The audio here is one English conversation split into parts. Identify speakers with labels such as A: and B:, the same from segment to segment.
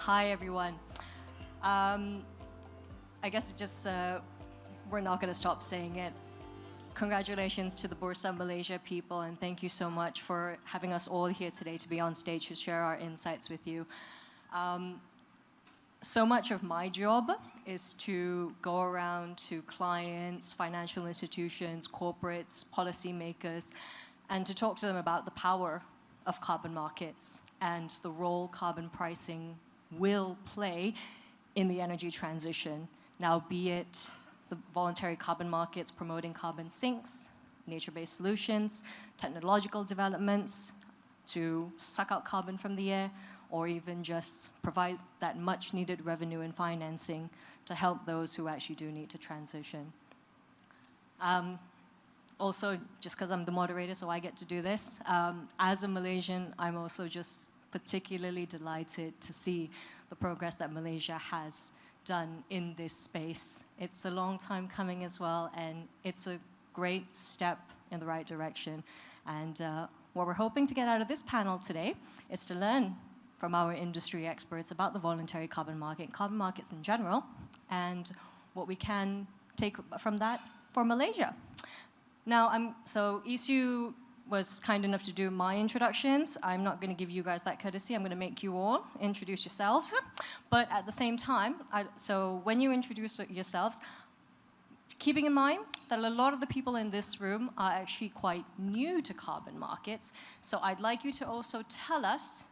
A: Hi, everyone. I guess it just, we're not going to stop saying it. Congratulations to the Bursa Malaysia people, and thank you so much for having us all here today to be on stage to share our insights with you. So much of my job is to go around to clients, financial institutions, corporates, policymakers, and to talk to them about the power of carbon markets and the role carbon pricing will play in the energy transition. Now, be it the voluntary carbon markets promoting carbon sinks, nature-based solutions, technological developments to suck out carbon from the air, or even just provide that much-needed revenue and financing to help those who actually do need to transition. Also, just because I'm the moderator, so I get to do this, as a Malaysian, I'm also just particularly delighted to see the progress that Malaysia has done in this space. It's a long time coming as well, and it's a great step in the right direction. And what we're hoping to get out of this panel today is to learn from our industry experts about the voluntary carbon market, carbon markets in general, and what we can take from that for Malaysia. Now, so Isu was kind enough to do my introductions. I'm not going to give you guys that courtesy. I'm going to make you all introduce yourselves. But at the same time, so when you introduce yourselves, keeping in mind that a lot of the people in this room are actually quite new to carbon markets. So I'd like you to also tell us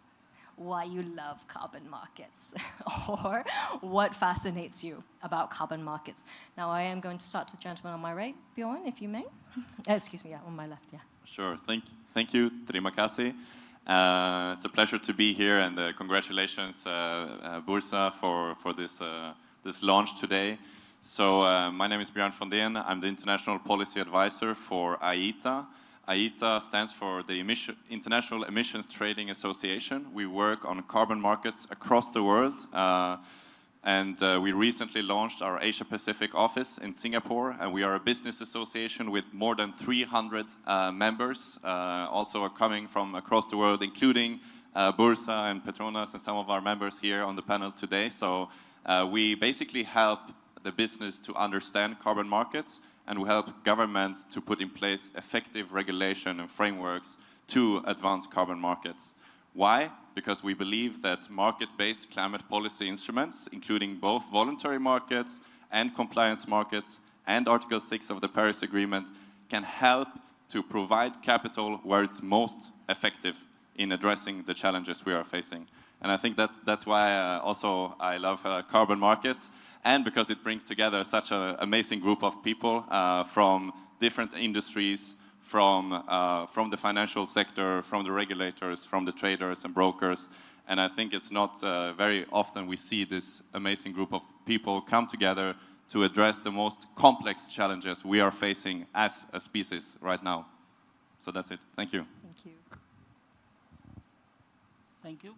A: why you love carbon markets or what fascinates you about carbon markets. Now, I am going to start with the gentleman on my right, Bjorn, if you may. Excuse me, yeah, on my left, yeah.
B: Sure, thank you, terima kasih. It's a pleasure to be here, and congratulations, Bursa, for this launch today. So my name is Björn van den. I'm the International Policy Advisor for IETA. IETA stands for the International Emissions Trading Association. We work on carbon markets across the world. And we recently launched our Asia-Pacific office in Singapore, and we are a business association with more than 300 members, also are coming from across the world, including Bursa and Petronas and some of our members here on the panel today. So we basically help the business to understand carbon markets, and we help governments to put in place effective regulation and frameworks to advance carbon markets. Why? Because we believe that market-based climate policy instruments, including both voluntary markets and compliance markets and Article 6 of the Paris Agreement, can help to provide capital where it's most effective in addressing the challenges we are facing. And I think that's why also I love carbon markets, and because it brings together such an amazing group of people from different industries, from the financial sector, from the regulators, from the traders and brokers. And I think it's not very often we see this amazing group of people come together to address the most complex challenges we are facing as a species right now. So that's it. Thank you.
A: Thank you.
C: Thank you.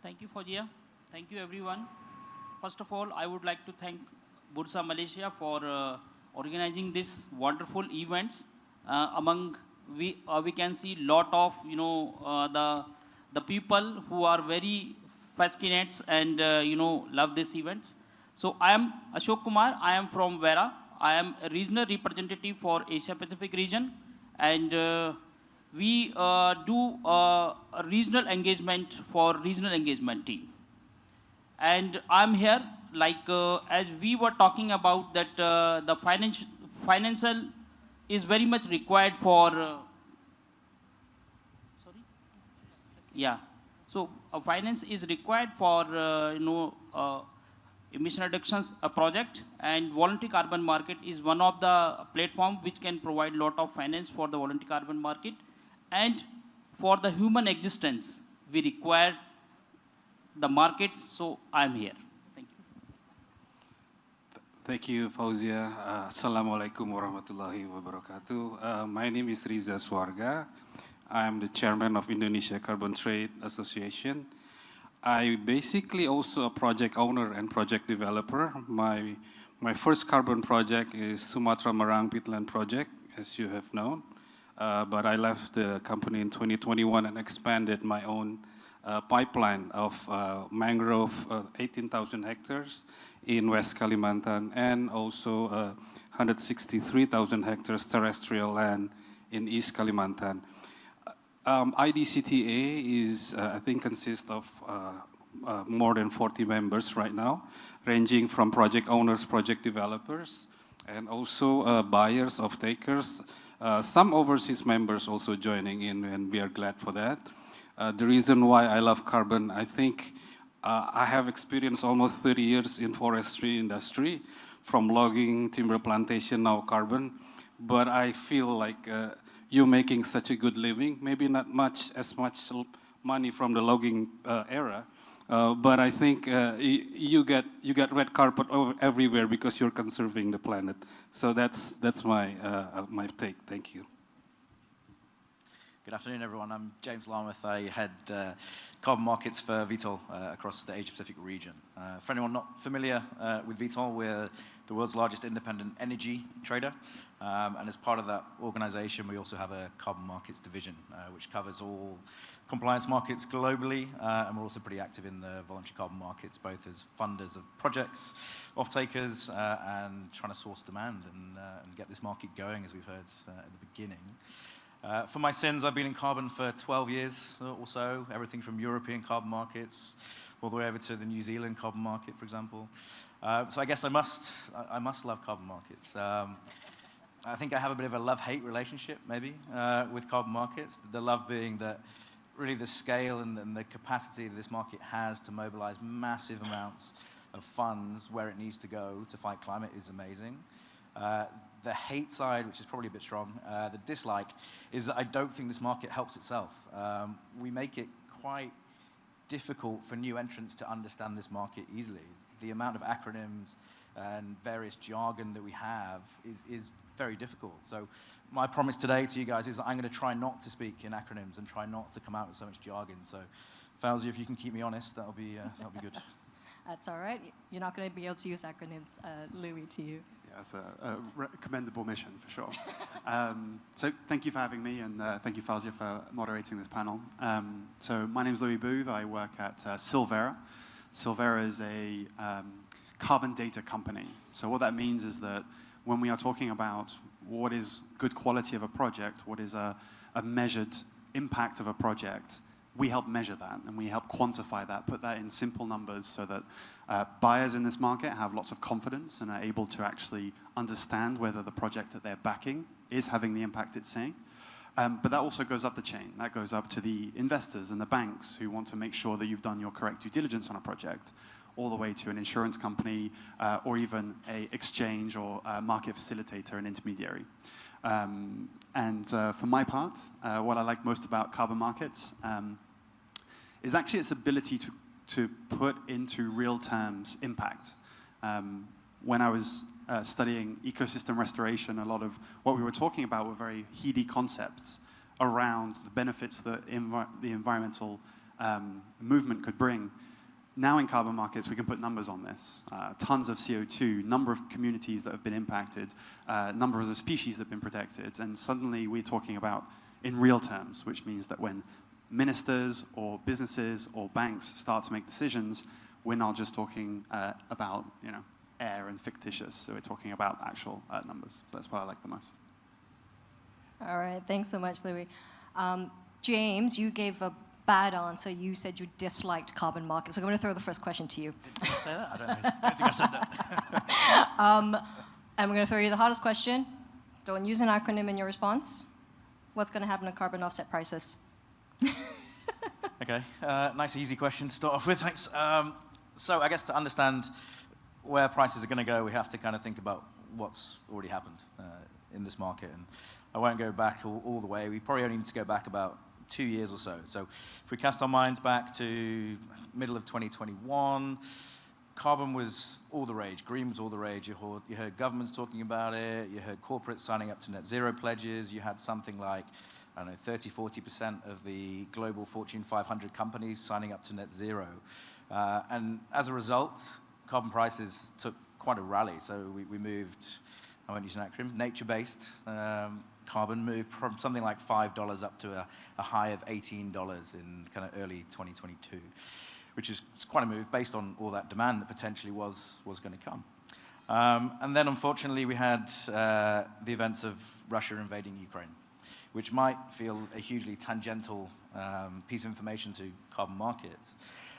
C: Thank you, Fauziya. Thank you, everyone. First of all, I would like to thank Bursa Malaysia for organizing this wonderful events. We can see lot of the people who are very fascinated and love these events. So I am Ashok Kumar. I am from Vera. I am a regional representative for Asia Pacific region, and we do a regional engagement for regional engagement team. And I'm here, like as we were talking about that the financial is very much required for, sorry? Yeah, so finance is required for, emission reductions project, and voluntary carbon market is one of the platform which can provide lot of finance for the voluntary carbon market. And for the human existence, we require the markets, so I'm here. Thank you.
D: Thank you, Fauziya. Assalamualaikum warahmatullahi wabarakatuh. My name is Riza Swarga. I am the chairman of Indonesia Carbon Trade Association. I basically also a project owner and project developer. My first carbon project is Sumatra Marang Peatland project as you have known. But I left the company in 2021 and expanded my own pipeline of mangrove, 18,000 hectares in West Kalimantan, and also 163,000 hectares terrestrial land in East Kalimantan. IDCTA is, I think, consists of more than 40 members right now, ranging from project owners, project developers, and also buyers, off-takers. Some overseas members also joining in, and we are glad for that. The reason why I love carbon, I think I have experienced almost 30 years in forestry industry, from logging, timber plantation, now carbon. But I feel like you're making such a good living, maybe not as much money from the logging era, but I think you get red carpet everywhere because you're conserving the planet. So that's my my take. Thank you.
E: Good afternoon, everyone. I'm James Larmouth. I head carbon markets for Vitol across the Asia-Pacific region. For anyone not familiar with Vitol, we're the world's largest independent energy trader. And as part of that organization, we also have a carbon markets division, which covers all compliance markets globally. And we're also pretty active in the voluntary carbon markets, both as funders of projects, off-takers, and trying to source demand and get this market going, as we've heard at the beginning. For my sins, I've been in carbon for 12 years or so, everything from European carbon markets all the way over to the New Zealand carbon market, for example. So I guess I must love carbon markets. I think I have a bit of a love-hate relationship, maybe, with carbon markets. The love being that really the scale and the capacity that this market has to mobilize massive amounts of funds where it needs to go to fight climate is amazing. The hate side, which is probably a bit strong, the dislike, is that I don't think this market helps itself. We make it quite difficult for new entrants to understand this market easily. The amount of acronyms and various jargon that we have is very difficult. So my promise today to you guys is that I'm going to try not to speak in acronyms and try not to come out with so much jargon. So, Fauzi, if you can keep me honest, that'll be good.
A: That's all right. You're not going to be able to use acronyms. Louis, to you.
F: Yeah, it's a commendable mission, for sure. So thank you for having me, and thank you, Fazia, for moderating this panel. So my name is Louis Booth. I work at Silvera. Silvera is a carbon data company. So what that means is that when we are talking about what is good quality of a project, what is a measured impact of a project, we help measure that, and we help quantify that, put that in simple numbers so that buyers in this market have lots of confidence and are able to actually understand whether the project that they're backing is having the impact it's saying. But that also goes up the chain. That goes up to the investors and the banks who want to make sure that you've done your correct due diligence on a project, all the way to an insurance company or even an exchange or a market facilitator and intermediary. For my part, what I like most about carbon markets is actually its ability to put into real terms impact. When I was studying ecosystem restoration, a lot of what we were talking about were very heady concepts around the benefits that the environmental movement could bring. Now in carbon markets, we can put numbers on this. Tons of CO2, number of communities that have been impacted, number of the species that have been protected, and suddenly we're talking about in real terms, which means that when ministers or businesses or banks start to make decisions, we're not just talking about air and fictitious, so we're talking about actual numbers. So that's what I like the most.
A: All right, thanks so much, Louis. James, you gave a bad answer. You said you disliked carbon markets. So I'm going to throw the first question to you.
E: Did I say that? I don't think I said that.
A: And I'm going to throw you the hardest question. Don't use an acronym in your response. What's going to happen to carbon offset prices?
E: Okay, nice easy question to start off with, thanks. So I guess to understand where prices are going to go, we have to kind of think about what's already happened in this market. And I won't go back all the way. We probably only need to go back about 2 years or so. So if we cast our minds back to middle of 2021, carbon was all the rage. Green was all the rage. You heard governments talking about it. You heard corporates signing up to net zero pledges. You had something like, I don't know, 30, 40% of the global Fortune 500 companies signing up to net zero. And as a result, carbon prices took quite a rally. So we moved I won't use an acronym, nature-based carbon moved from something like $5 up to a high of $18 in kind of early 2022, which is quite a move based on all that demand that potentially was going to come. And then unfortunately we had the events of Russia invading Ukraine, which might feel a hugely tangential piece of information to carbon markets.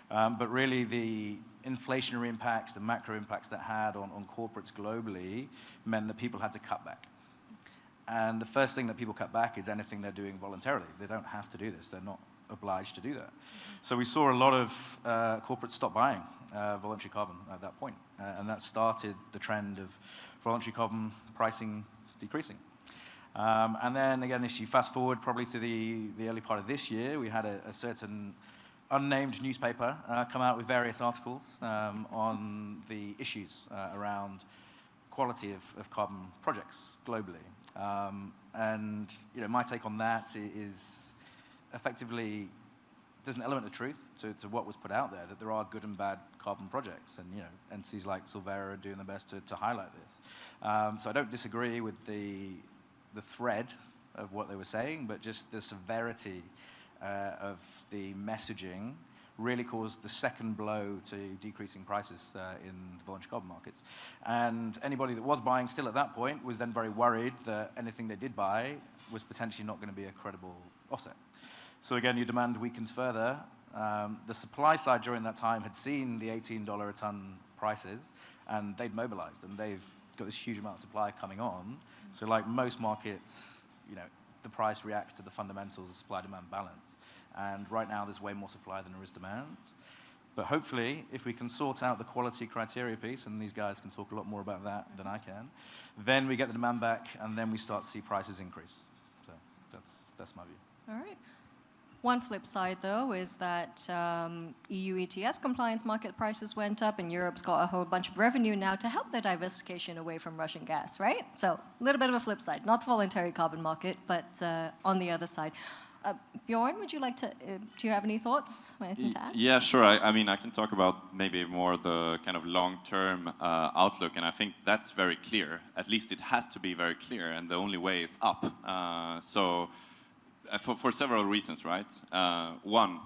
E: But really the inflationary impacts, the macro impacts that had on corporates globally meant that people had to cut back. And the first thing that people cut back is anything they're doing voluntarily. They don't have to do this. They're not obliged to do that. So we saw a lot of corporates stop buying voluntary carbon at that point. And that started the trend of voluntary carbon pricing decreasing. And then again, if you fast forward probably to the early part of this year, we had a certain unnamed newspaper come out with various articles on the issues around quality of carbon projects globally. And my take on that is effectively there's an element of truth to what was put out there, that there are good and bad carbon projects, and entities like Silvera are doing their best to highlight this. So I don't disagree with the thread of what they were saying, but just the severity of the messaging really caused the second blow to decreasing prices in the voluntary carbon markets. And anybody that was buying still at that point was then very worried that anything they did buy was potentially not going to be a credible offset. So again, your demand weakens further. The supply side during that time had seen the $18 a ton prices, and they'd mobilized, and they've got this huge amount of supply coming on. So like most markets, the price reacts to the fundamentals of supply-demand balance. And right now, there's way more supply than there is demand. But hopefully, if we can sort out the quality criteria piece, and these guys can talk a lot more about that than I can, then we get the demand back, and then we start to see prices increase. So that's my view.
A: All right. One flip side, though, is that EU ETS compliance market prices went up, and Europe's got a whole bunch of revenue now to help their diversification away from Russian gas, right? So a little bit of a flip side. Not the voluntary carbon market, but on the other side. Bjorn, would you like to, do you have any thoughts? Anything to add?
B: Yeah, sure. I mean, I can talk about maybe more the kind of long-term outlook, and I think that's very clear. At least it has to be very clear, and the only way is up. For several reasons, right? One,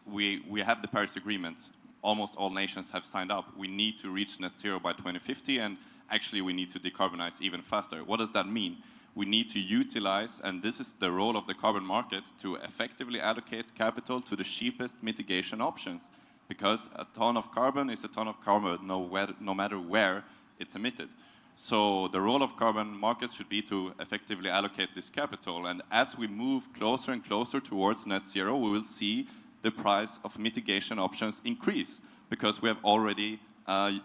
B: we have the Paris Agreement. Almost all nations have signed up. We need to reach net zero by 2050, and actually we need to decarbonize even faster. What does that mean? We need to utilize, and this is the role of the carbon market, to effectively allocate capital to the cheapest mitigation options. Because a ton of carbon is a ton of carbon, no matter where it's emitted. So the role of carbon markets should be to effectively allocate this capital. And as we move closer and closer towards net zero, we will see the price of mitigation options increase, because we have already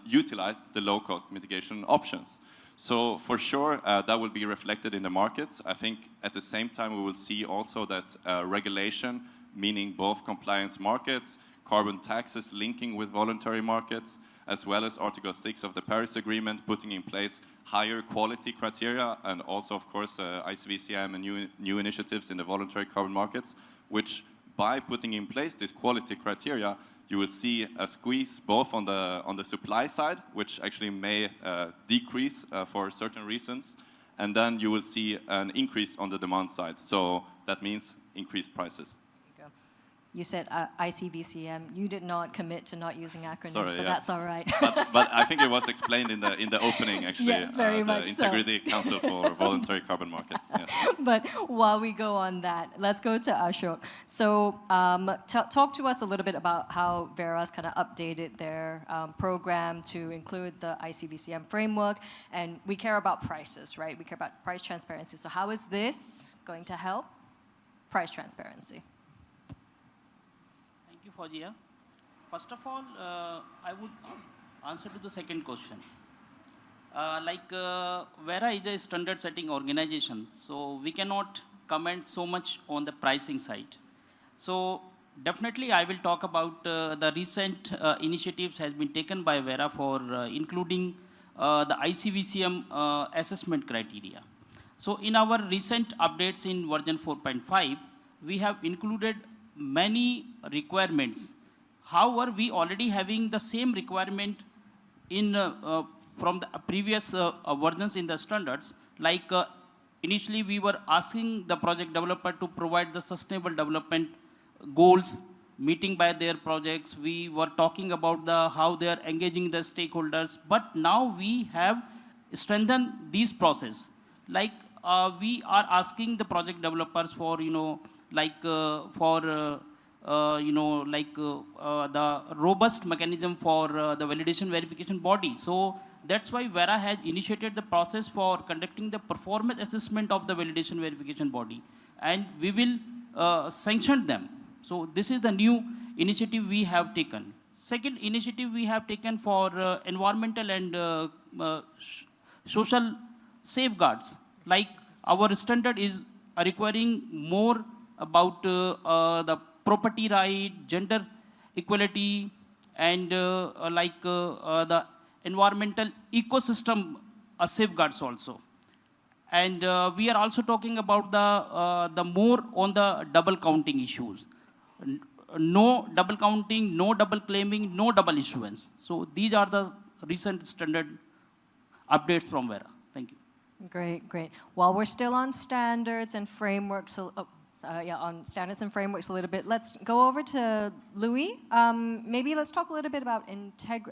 B: utilized the low-cost mitigation options. So for sure, that will be reflected in the markets. I think at the same time, we will see also that regulation, meaning both compliance markets, carbon taxes linking with voluntary markets, as well as Article 6 of the Paris Agreement, putting in place higher quality criteria, and also, of course, ICVCM and new initiatives in the voluntary carbon markets, which by putting in place this quality criteria, you will see a squeeze both on the supply side, which actually may decrease for certain reasons, and then you will see an increase on the demand side. So that means increased prices.
A: You said ICVCM. You did not commit to not using acronyms,
B: Sorry,
A: but
B: yes.
A: that's all right.
B: but I think it was explained in the opening, actually.
A: Yes, very much
B: the
A: so.
B: Integrity Council for Voluntary Carbon Markets. Yes.
A: But while we go on that, let's go to Ashok. So talk to us a little bit about how Vera's kind of updated their program to include the ICVCM framework. And we care about prices, right? We care about price transparency. So how is this going to help price transparency?
C: Fauziya. First of all, I would answer to the second question. Vera is a standard setting organization, so we cannot comment so much on the pricing side. So definitely I will talk about the recent initiatives has been taken by Vera for including the ICVCM assessment criteria. So in our recent updates in version 4.5, we have included many requirements. However, we already having the same requirement from the previous versions in the standards, like initially we were asking the project developer to provide the sustainable development goals meeting by their projects. We were talking about how they are engaging the stakeholders, but now we have strengthened these process. Like we are asking the project developers for, the robust mechanism for the validation verification body. So that's why Vera has initiated the process for conducting the performance assessment of the validation verification body, and we will sanction them. So this is the new initiative we have taken. Second initiative we have taken for environmental and social safeguards. Like our standard is requiring more about the property right, gender equality, and the environmental ecosystem safeguards also. And we are also talking about the more on the double counting issues. No double counting, no double claiming, no double issuance. So these are the recent standard updates from Vera. Thank you.
A: Great, great. While we're still on standards and frameworks, on standards and frameworks a little bit, let's go over to Louis. Maybe let's talk a little bit about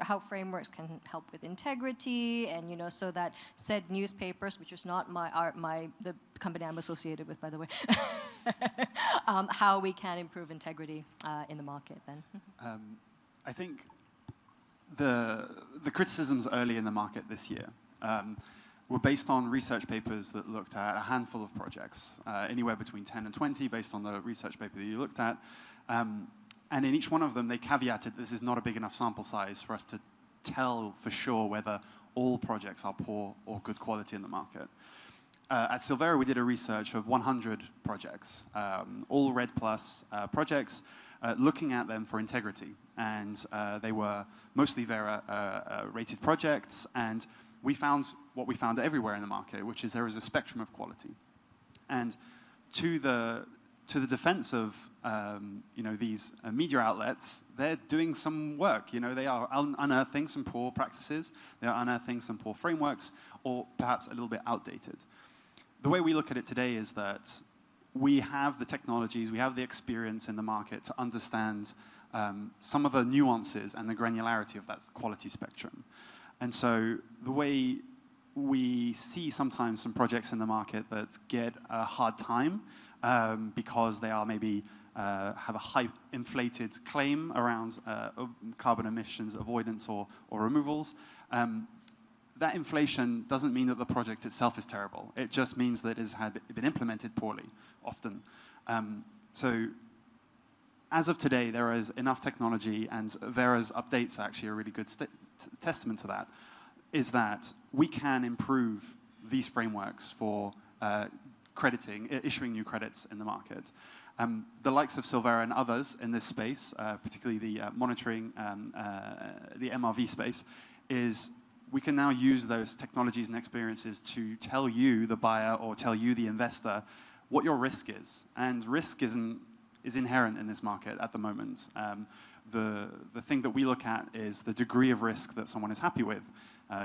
A: how frameworks can help with integrity, and so that said newspapers, which is not the company I'm associated with, by the way, how we can improve integrity in the market then.
F: I think the criticisms early in the market this year were based on research papers that looked at a handful of projects, anywhere between 10 and 20, based on the research paper that you looked at. And in each one of them, they caveated this is not a big enough sample size for us to tell for sure whether all projects are poor or good quality in the market. At Silvera, we did a research of 100 projects, all Red Plus projects, looking at them for integrity. And they were mostly Vera rated projects, and we found what we found everywhere in the market, which is there is a spectrum of quality. And to the defense of these media outlets, they're doing some work. They are unearthing some poor practices, they are unearthing some poor frameworks, or perhaps a little bit outdated. The way we look at it today is that we have the technologies, we have the experience in the market to understand some of the nuances and the granularity of that quality spectrum. And so the way we see sometimes some projects in the market that get a hard time because they are maybe have a high inflated claim around carbon emissions avoidance or removals, that inflation doesn't mean that the project itself is terrible. It just means that it has been implemented poorly, often. So as of today, there is enough technology, and Vera's updates are actually a really good testament to that, is that we can improve these frameworks for issuing new credits in the market. The likes of Silvera and others in this space, particularly the monitoring, the MRV space, is we can now use those technologies and experiences to tell you, the buyer, or tell you, the investor, what your risk is. And risk is inherent in this market at the moment. The thing that we look at is the degree of risk that someone is happy with.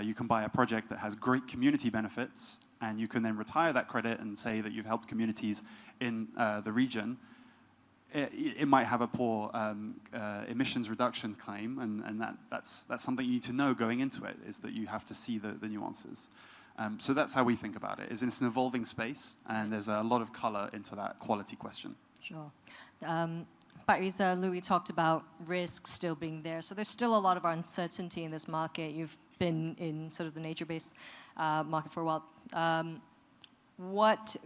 F: You can buy a project that has great community benefits, and you can then retire that credit and say that you've helped communities in the region. It might have a poor emissions reductions claim, and that's something you need to know going into it, is that you have to see the nuances. So that's how we think about it, is it's an evolving space, and there's a lot of color into that quality question.
A: Sure. Pak Louis talked about risk still being there. So there's still a lot of uncertainty in this market. You've been in sort of the nature-based market for a while.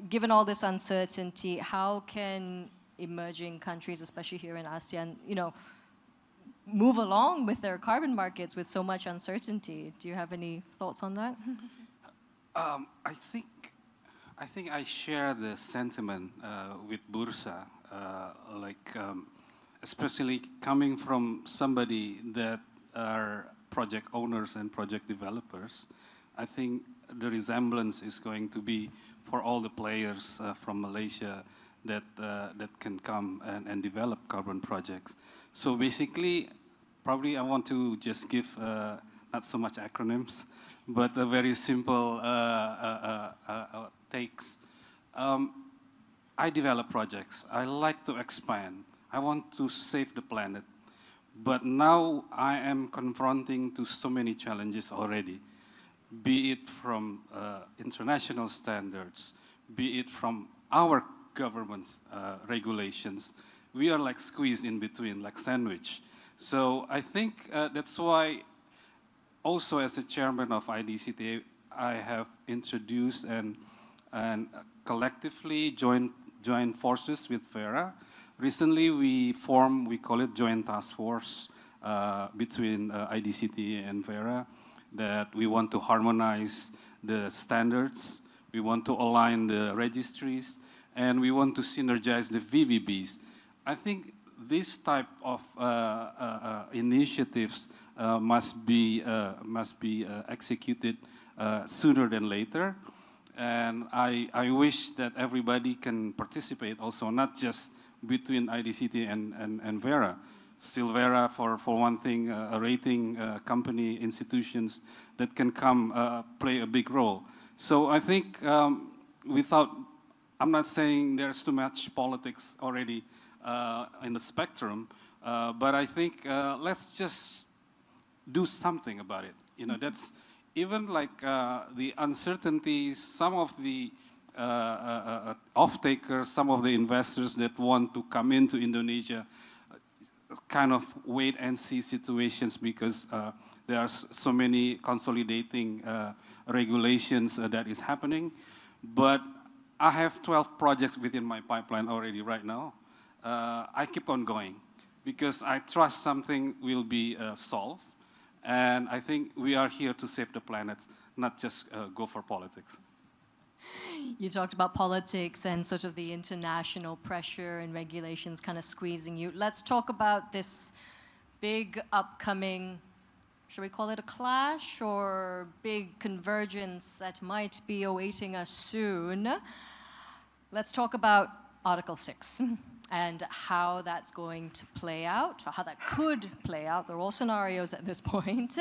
A: Given all this uncertainty, how can emerging countries, especially here in ASEAN, move along with their carbon markets with so much uncertainty? Do you have any thoughts on that?
D: I think I share the sentiment with Bursa, especially coming from somebody that are project owners and project developers. I think the resemblance is going to be for all the players from Malaysia that can come and develop carbon projects. So basically, probably I want to just give not so much acronyms, but a very simple takes. I develop projects. I like to expand. I want to save the planet. But now I am confronting to so many challenges already, be it from international standards, be it from our government's regulations. We are like squeezed in between, like sandwich. So I think that's why also as a chairman of IDCTA, I have introduced and collectively joined forces with Vera. Recently we call it Joint Task Force between IDCTA and Vera, that we want to harmonize the standards, we want to align the registries, and we want to synergize the VVBs. I think this type of initiatives must be executed sooner than later. And I wish that everybody can participate also, not just between IDCT and Vera. Still Vera, for one thing, a rating company, institutions that can come play a big role. So I think I'm not saying there's too much politics already in the spectrum, but I think let's just do something about it. You know, that's even like the uncertainties, some of the off-takers, some of the investors that want to come into Indonesia, kind of wait and see situations because there are so many consolidating regulations that is happening. But I have 12 projects within my pipeline already right now. I keep on going because I trust something will be solved. And I think we are here to save the planet, not just go for politics.
A: You talked about politics and sort of the international pressure and regulations kind of squeezing you. Let's talk about this big upcoming, should we call it a clash or big convergence that might be awaiting us soon. Let's talk about Article 6 and how that's going to play out, or how that could play out. They're all scenarios at this point.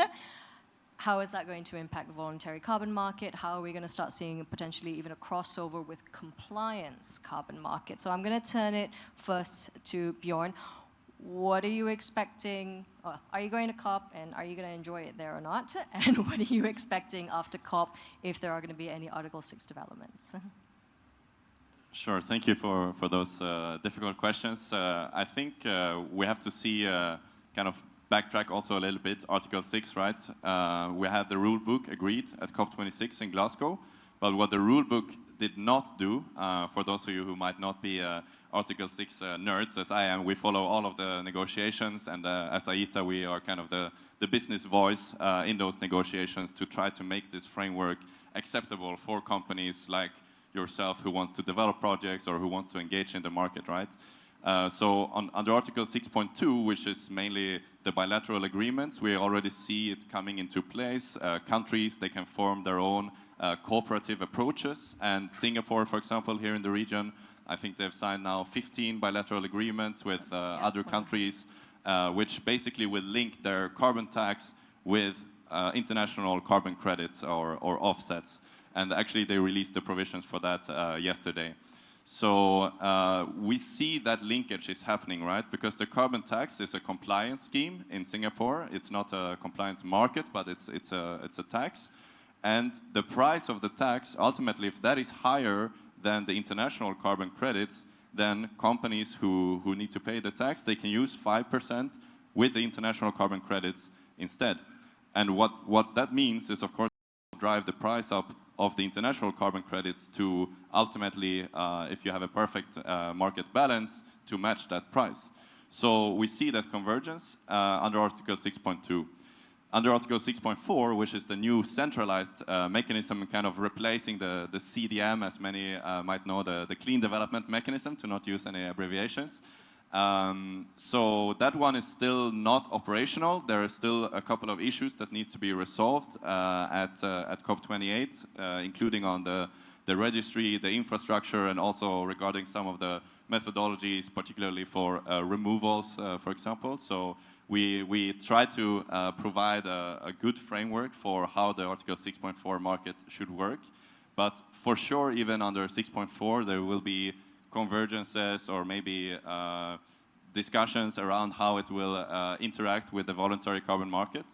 A: How is that going to impact the voluntary carbon market? How are we going to start seeing potentially even a crossover with compliance carbon market? So I'm going to turn it first to Bjorn. What are you expecting? Are you going to COP, and are you going to enjoy it there or not? And what are you expecting after COP if there are going to be any Article 6 developments?
B: Sure, thank you for those difficult questions. I think we have to see kind of backtrack also a little bit, Article 6, right? We had the rule book agreed at COP26 in Glasgow, but what the rule book did not do, for those of you who might not be Article 6 nerds, as I am, we follow all of the negotiations, and as AITA, we are kind of the business voice in those negotiations to try to make this framework acceptable for companies like yourself who wants to develop projects or who wants to engage in the market, right? So under Article 6.2, which is mainly the bilateral agreements, we already see it coming into place. Countries, they can form their own cooperative approaches. And Singapore, for example, here in the region, I think they've signed now 15 bilateral agreements with other countries, which basically will link their carbon tax with international carbon credits or offsets. And actually, they released the provisions for that yesterday. So we see that linkage is happening, right? Because the carbon tax is a compliance scheme in Singapore. It's not a compliance market, but it's a tax. And the price of the tax, ultimately, if that is higher than the international carbon credits, then companies who need to pay the tax, they can use 5% with the international carbon credits instead. And what that means is, of course, drive the price up of the international carbon credits to ultimately, if you have a perfect market balance, to match that price. So we see that convergence under Article 6.2. Under Article 6.4, which is the new centralized mechanism, kind of replacing the CDM, as many might know, the Clean Development Mechanism, to not use any abbreviations. So that one is still not operational. There are still a couple of issues that needs to be resolved at COP28, including on the registry, the infrastructure, and also regarding some of the methodologies, particularly for removals, for example. So we try to provide a good framework for how the Article 6.4 market should work. But for sure, even under 6.4, there will be convergences or maybe discussions around how it will interact with the voluntary carbon market.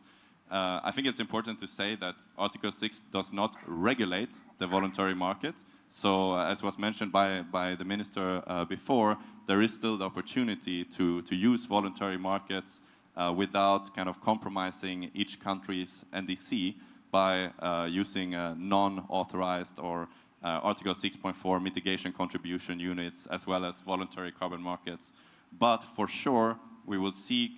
B: I think it's important to say that Article 6 does not regulate the voluntary market. So as was mentioned by the minister before, there is still the opportunity to use voluntary markets without kind of compromising each country's NDC by using non-authorized or Article 6.4 mitigation contribution units as well as voluntary carbon markets. But for sure, we will see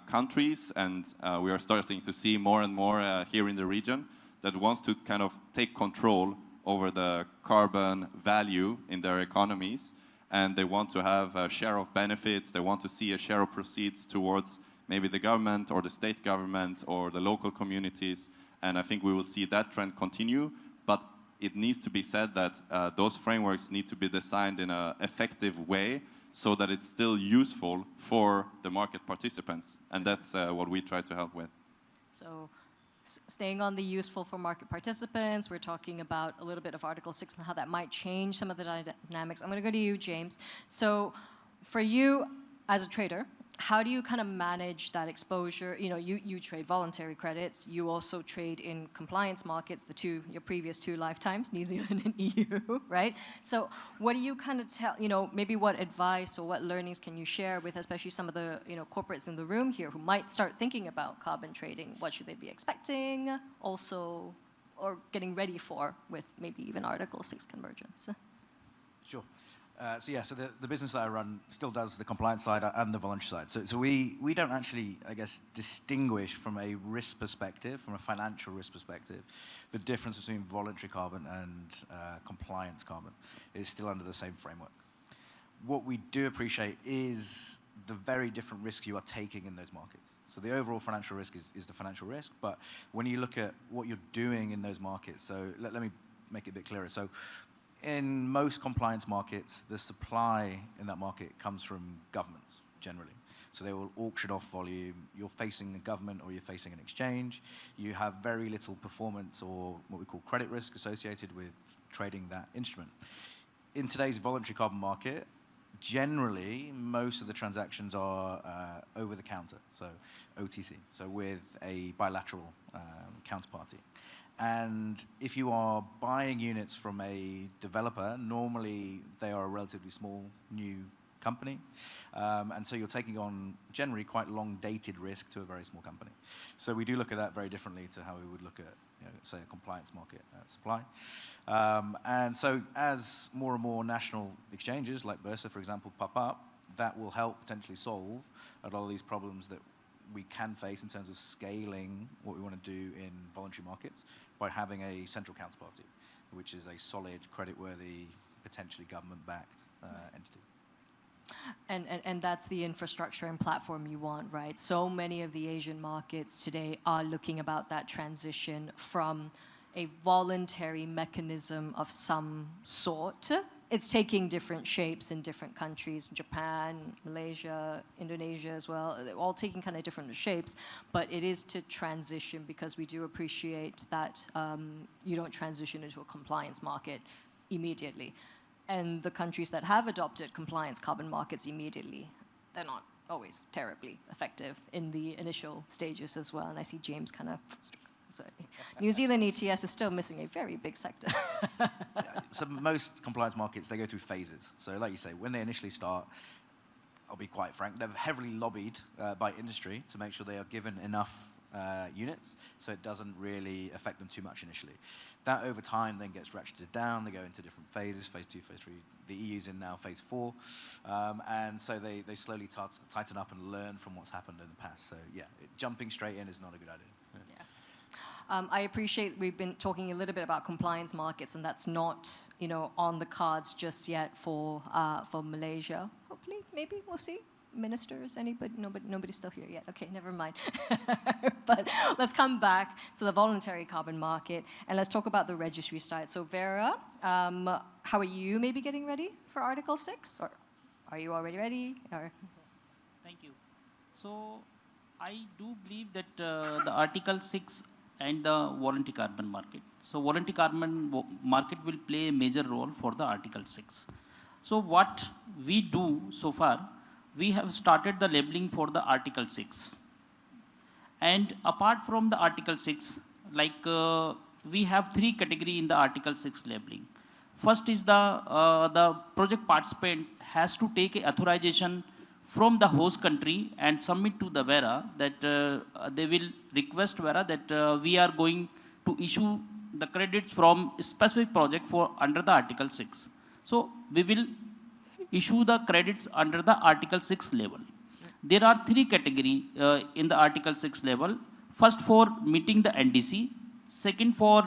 B: countries, and we are starting to see more and more here in the region, that wants to kind of take control over the carbon value in their economies, and they want to have a share of benefits, they want to see a share of proceeds towards maybe the government or the state government or the local communities, and I think we will see that trend continue, but it needs to be said that those frameworks need to be designed in an effective way so that it's still useful for the market participants, and that's what we try to help with.
A: So staying on the useful for market participants, we're talking about a little bit of Article 6 and how that might change some of the dynamics. I'm going to go to you, James. So for you as a trader, how do you kind of manage that exposure? You know, you trade voluntary credits. You also trade in compliance markets, your previous two lifetimes, New Zealand and EU, right? So what do you kind of tell, maybe what advice or what learnings can you share with especially some of the, corporates in the room here who might start thinking about carbon trading? What should they be expecting also, or getting ready for with maybe even Article 6 convergence?
E: Sure. So the business that I run still does the compliance side and the voluntary side. So we don't actually, I guess, distinguish from a risk perspective, from a financial risk perspective, the difference between voluntary carbon and compliance carbon. It is still under the same framework. What we do appreciate is the very different risks you are taking in those markets. So the overall financial risk is the financial risk, but when you look at what you're doing in those markets, so let me make it a bit clearer. So in most compliance markets, the supply in that market comes from governments, generally. So they will auction off volume. You're facing the government or you're facing an exchange. You have very little performance or what we call credit risk associated with trading that instrument. In today's voluntary carbon market, generally, most of the transactions are over the counter, so OTC, so with a bilateral counterparty. And if you are buying units from a developer, normally they are a relatively small new company. And so you're taking on generally quite long-dated risk to a very small company. So we do look at that very differently to how we would look at, say, a compliance market supply. And so as more and more national exchanges, like Bursa, for example, pop up, that will help potentially solve a lot of these problems that we can face in terms of scaling what we want to do in voluntary markets by having a central counterparty, which is a solid, creditworthy, potentially government-backed entity.
A: And that's the infrastructure and platform you want, right? So many of the Asian markets today are looking about that transition from a voluntary mechanism of some sort. It's taking different shapes in different countries, Japan, Malaysia, Indonesia as well. They're all taking kind of different shapes, but it is to transition because we do appreciate that you don't transition into a compliance market immediately. And the countries that have adopted compliance carbon markets immediately, they're not always terribly effective in the initial stages as well. And I see James kind of... So New Zealand ETS is still missing a very big sector.
E: So most compliance markets, they go through phases. So like you say, when they initially start, I'll be quite frank, they're heavily lobbied by industry to make sure they are given enough units so it doesn't really affect them too much initially. That over time then gets ratcheted down. They go into different phases, phase 2, phase 3. The EU's in now phase 4. And so they slowly tighten up and learn from what's happened in the past. So yeah, jumping straight in is not a good idea.
A: I appreciate we've been talking a little bit about compliance markets, and that's not, on the cards just yet for Malaysia. Hopefully, maybe we'll see. Ministers, anybody? Nobody's still here yet. Okay, never mind. But let's come back to the voluntary carbon market, and let's talk about the registry side. So Vera, how are you maybe getting ready for Article 6? Or are you already ready? Or?
C: Thank you. So I do believe that the Article 6 and the voluntary carbon market. So voluntary carbon market will play a major role for the Article 6. So what we do so far, we have started the labeling for the Article 6. And apart from the Article 6, we have three categories in the Article 6 labeling. First is the project participant has to take a authorization from the host country and submit to the Vera that they will request Vera that we are going to issue the credits from a specific project for under the Article 6. So we will issue the credits under the Article 6 level. There are three categories in the Article 6 level. First for meeting the NDC, second for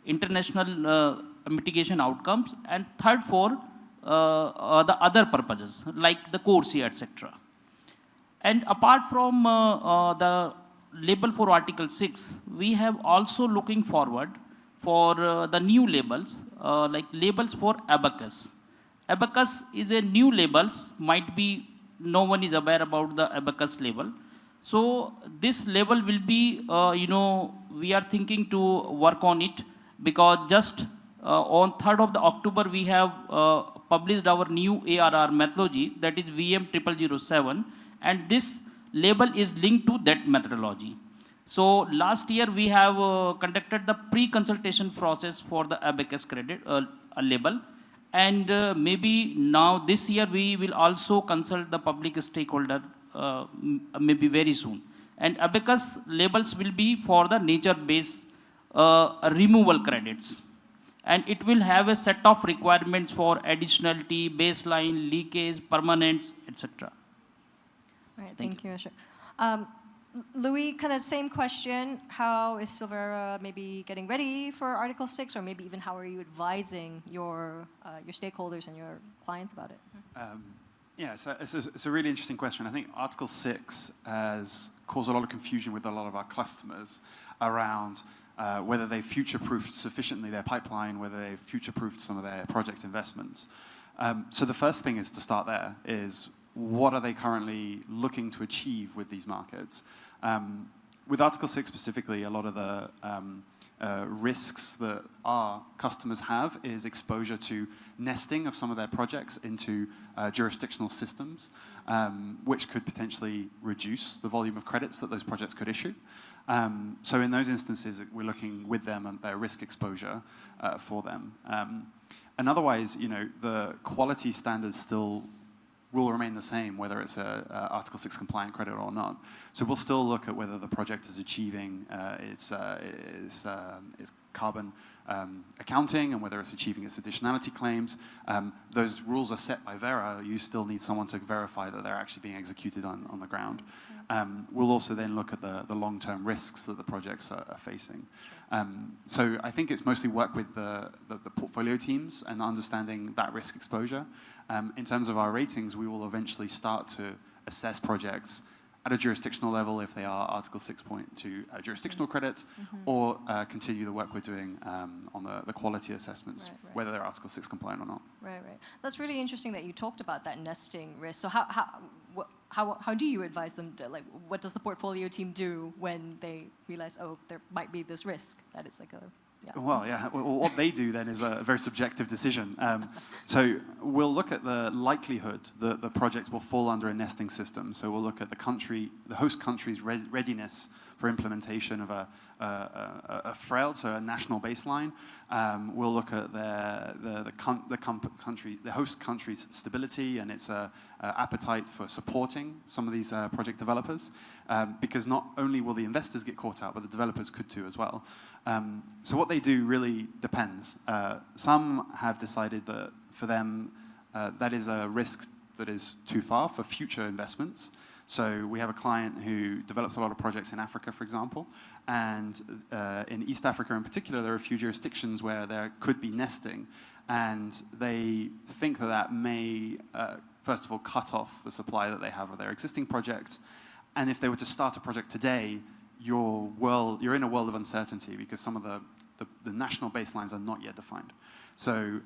C: international mitigation outcomes, and third for the other purposes like the CORSIA, etc. And apart from the label for Article 6, we have also looking forward for the new labels, like labels for abacus. Abacus is a new labels, might be no one is aware about the abacus label. So this label will be, we are thinking to work on it, because just on 3rd of the October we have published our new ARR methodology, that is VM0007, and this label is linked to that methodology. So last year we have conducted the pre-consultation process for the abacus credit label, and maybe now this year we will also consult the public stakeholder maybe very soon. And abacus labels will be for the nature-based removal credits. And it will have a set of requirements for additionality, baseline, leakage, permanence, etc.
A: All right, thank you, Ashok. Louis, kind of same question. How is Silvera maybe getting ready for Article 6, or maybe even how are you advising your stakeholders and your clients about it?
F: Yeah, it's a really interesting question. I think Article 6 has caused a lot of confusion with a lot of our customers around whether they future-proofed sufficiently their pipeline, whether they future-proofed some of their project investments. So the first thing is to start there, is what are they currently looking to achieve with these markets? With Article 6 specifically, a lot of the risks that our customers have is exposure to nesting of some of their projects into jurisdictional systems, which could potentially reduce the volume of credits that those projects could issue. So in those instances, we're looking with them at their risk exposure for them. And otherwise, the quality standards still will remain the same, whether it's a Article 6 compliant credit or not. So we'll still look at whether the project is achieving its carbon accounting and whether it's achieving its additionality claims. Those rules are set by Vera. You still need someone to verify that they're actually being executed on the ground. We'll also then look at the long-term risks that the projects are facing. So I think it's mostly work with the portfolio teams and understanding that risk exposure. In terms of our ratings, we will eventually start to assess projects at a jurisdictional level if they are Article 6.2 jurisdictional credits, or continue the work we're doing on the quality assessments, whether they're Article 6 compliant or not.
A: Right. That's really interesting that you talked about that nesting risk. So how do you advise them? What does the portfolio team do when they realize, oh, there might be this risk that it's like a... Yeah.
F: Well, what they do then is a very subjective decision. So we'll look at the likelihood that the project will fall under a nesting system. So we'll look at the host country's readiness for implementation of a FRAIL, so a national baseline. We'll look at the host country's stability and its appetite for supporting some of these project developers, because not only will the investors get caught out, but the developers could too as well. So what they do really depends. Some have decided that for them that is a risk that is too far for future investments. So we have a client who develops a lot of projects in Africa, for example, and in East Africa in particular, there are a few jurisdictions where there could be nesting, and they think that may, first of all, cut off the supply that they have of their existing projects, and if they were to start a project today, you're in a world of uncertainty because some of the national baselines are not yet defined. So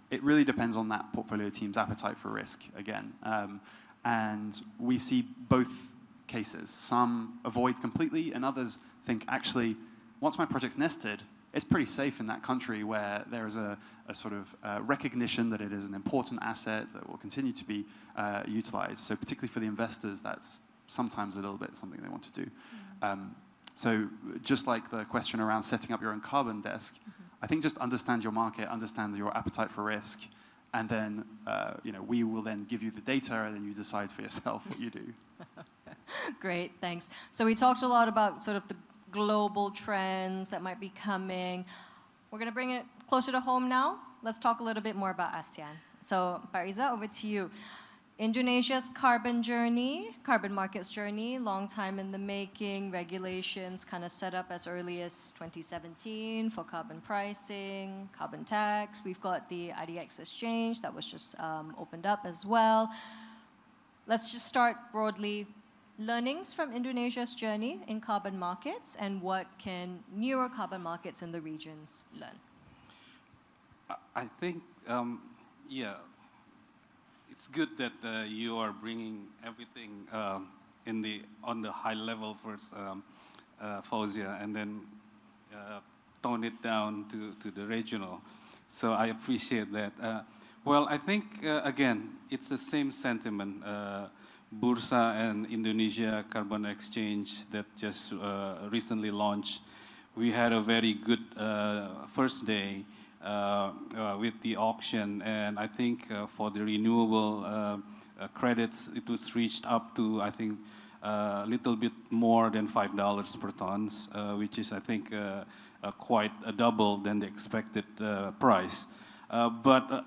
F: it really depends on that portfolio team's appetite for risk, again. And we see both cases. Some avoid completely, and others think, actually, once my project's nested, it's pretty safe in that country where there is a sort of recognition that it is an important asset that will continue to be utilized. So particularly for the investors, that's sometimes a little bit something they want to do. So just like the question around setting up your own carbon desk, I think just understand your market, understand your appetite for risk, and then we will then give you the data, and then you decide for yourself what you do.
A: Great, thanks. So we talked a lot about sort of the global trends that might be coming. We're going to bring it closer to home now. Let's talk a little bit more about ASEAN. So, Pak over to you. Indonesia's carbon markets journey, long time in the making, regulations kind of set up as early as 2017 for carbon pricing, carbon tax. We've got the IDX exchange that was just opened up as well. Let's just start broadly. Learnings from Indonesia's journey in carbon markets, and what can newer carbon markets in the regions learn?
D: I think, it's good that you are bringing everything on the high level first, Fauzia, and then tone it down to the regional. So I appreciate that. Well, I think, again, it's the same sentiment. Bursa and Indonesia Carbon Exchange that just recently launched. We had a very good first day with the auction, and I think for the renewable credits, it was reached up to, I think, a little bit more than $5 per ton, which is, I think, quite a double than the expected price. But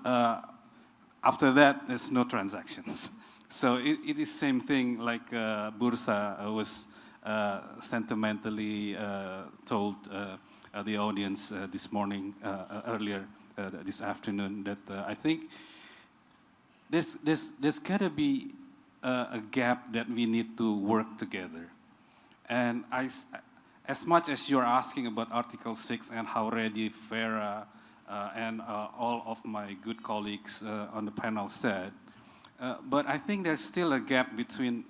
D: after that, there's no transactions. So it is same thing like Bursa was sentimentally told the audience this morning, earlier this afternoon, that I think there's got to be a gap that we need to work together. And as much as you're asking about Article 6 and how ready Vera and all of my good colleagues on the panel said, but I think there's still a gap between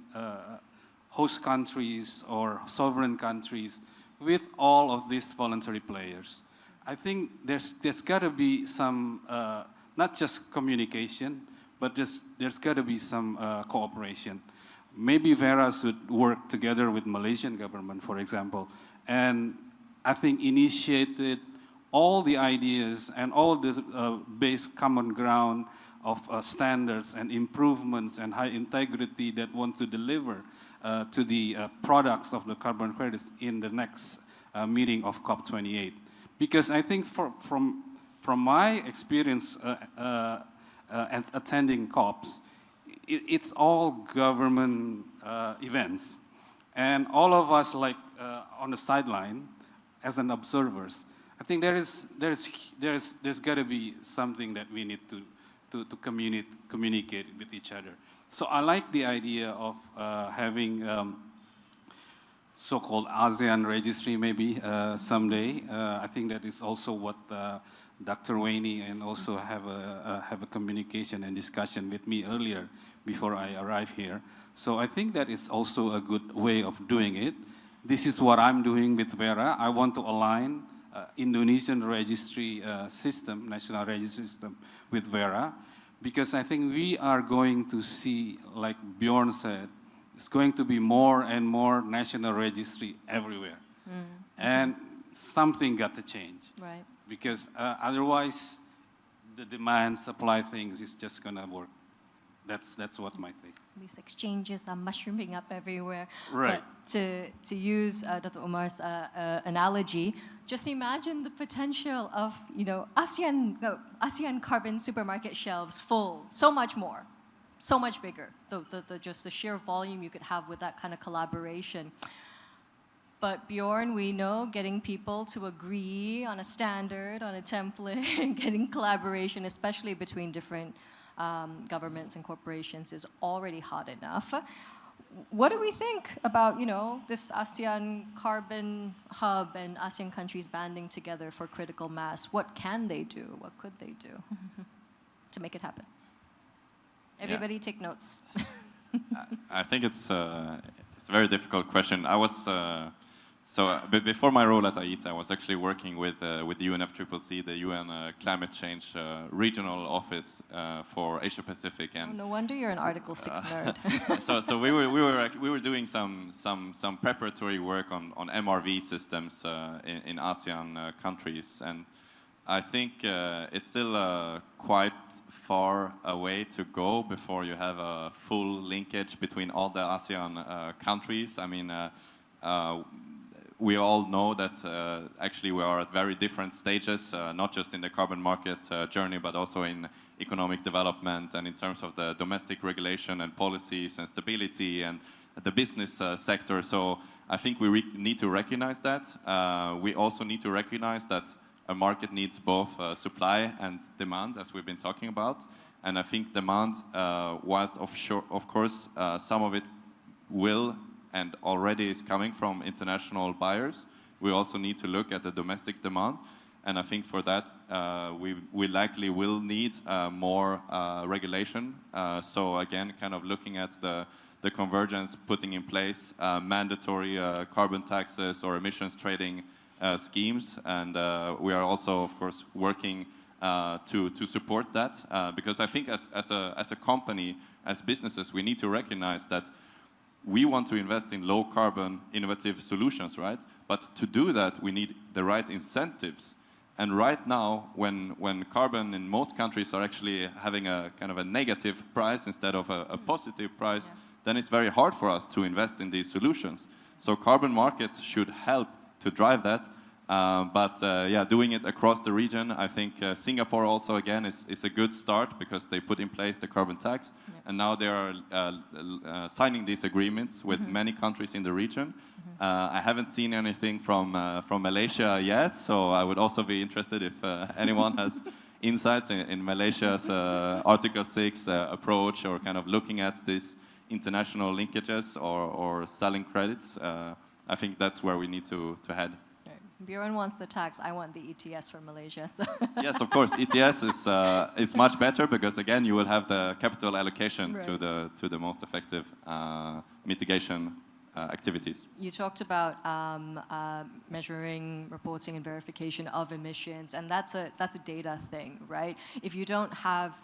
D: host countries or sovereign countries with all of these voluntary players. I think there's got to be some, not just communication, but there's got to be some cooperation. Maybe Vera should work together with Malaysian government, for example, and I think initiated all the ideas and all the base common ground of standards and improvements and high integrity that want to deliver to the products of the carbon credits in the next meeting of COP28. Because I think from my experience and attending COPs, it's all government events. And all of us like on the sideline as an observers, I think there's got to be something that we need to communicate with each other. So I like the idea of having so-called ASEAN registry maybe someday. I think that is also what Dr. Wainey and also have a communication and discussion with me earlier before I arrive here. So I think that is also a good way of doing it. This is what I'm doing with Vera. I want to align Indonesian registry system, national registry system with Vera, because I think we are going to see, like Bjorn said, it's going to be more and more national registry everywhere. And something got to change. Right. Because otherwise, the demand-supply things is just going to work. That's what my take.
A: These exchanges are mushrooming up everywhere.
D: Right.
A: But to use Dr. Umar's analogy, just imagine the potential of ASEAN carbon supermarket shelves full, so much more, so much bigger. Just the sheer volume you could have with that kind of collaboration. But Bjorn, we know getting people to agree on a standard, on a template, getting collaboration, especially between different governments and corporations, is already hard enough. What do we think about, this ASEAN carbon hub and ASEAN countries banding together for critical mass? What can they do? What could they do to make it happen? Everybody take notes.
B: I think it's it's a very difficult question. I was before my role at AITA, I was actually working with the UNFCCC, the UN Climate Change Regional Office for Asia Pacific, and
A: Oh, no wonder you're an Article 6 nerd.
B: so we were doing some preparatory work on MRV systems in ASEAN countries, and I think it's still quite far away to go before you have a full linkage between all the ASEAN countries. I mean, we all know that actually we are at very different stages, not just in the carbon market journey, but also in economic development and in terms of the domestic regulation and policies and stability and the business sector. So I think we need to recognize that. We also need to recognize that a market needs both supply and demand, as we've been talking about. And I think demand was of course, some of it will and already is coming from international buyers. We also need to look at the domestic demand. And I think for that, we likely will need more regulation. So again, kind of looking at the convergence, putting in place mandatory carbon taxes or emissions trading schemes. And we are also, of course, working to support that. Because I think as a company, as businesses, we need to recognize that we want to invest in low carbon innovative solutions, right? But to do that, we need the right incentives. And right now, when carbon in most countries are actually having a kind of a negative price instead of a positive price, then it's very hard for us to invest in these solutions. So carbon markets should help to drive that. Doing it across the region, I think Singapore also, again, is a good start because they put in place the carbon tax. And now they are signing these agreements with many countries in the region. I haven't seen anything from Malaysia yet, so I would also be interested if anyone has insights in Malaysia's Article 6 approach or kind of looking at these international linkages or selling credits. I think that's where we need to head.
A: Bjorn wants the tax. I want the ETS for Malaysia. So.
B: Yes, of course. ETS is much better because again you will have the capital allocation
A: right.
B: to the most effective mitigation activities.
A: You talked about measuring, reporting, and verification of emissions, and that's a data thing, right? If you don't have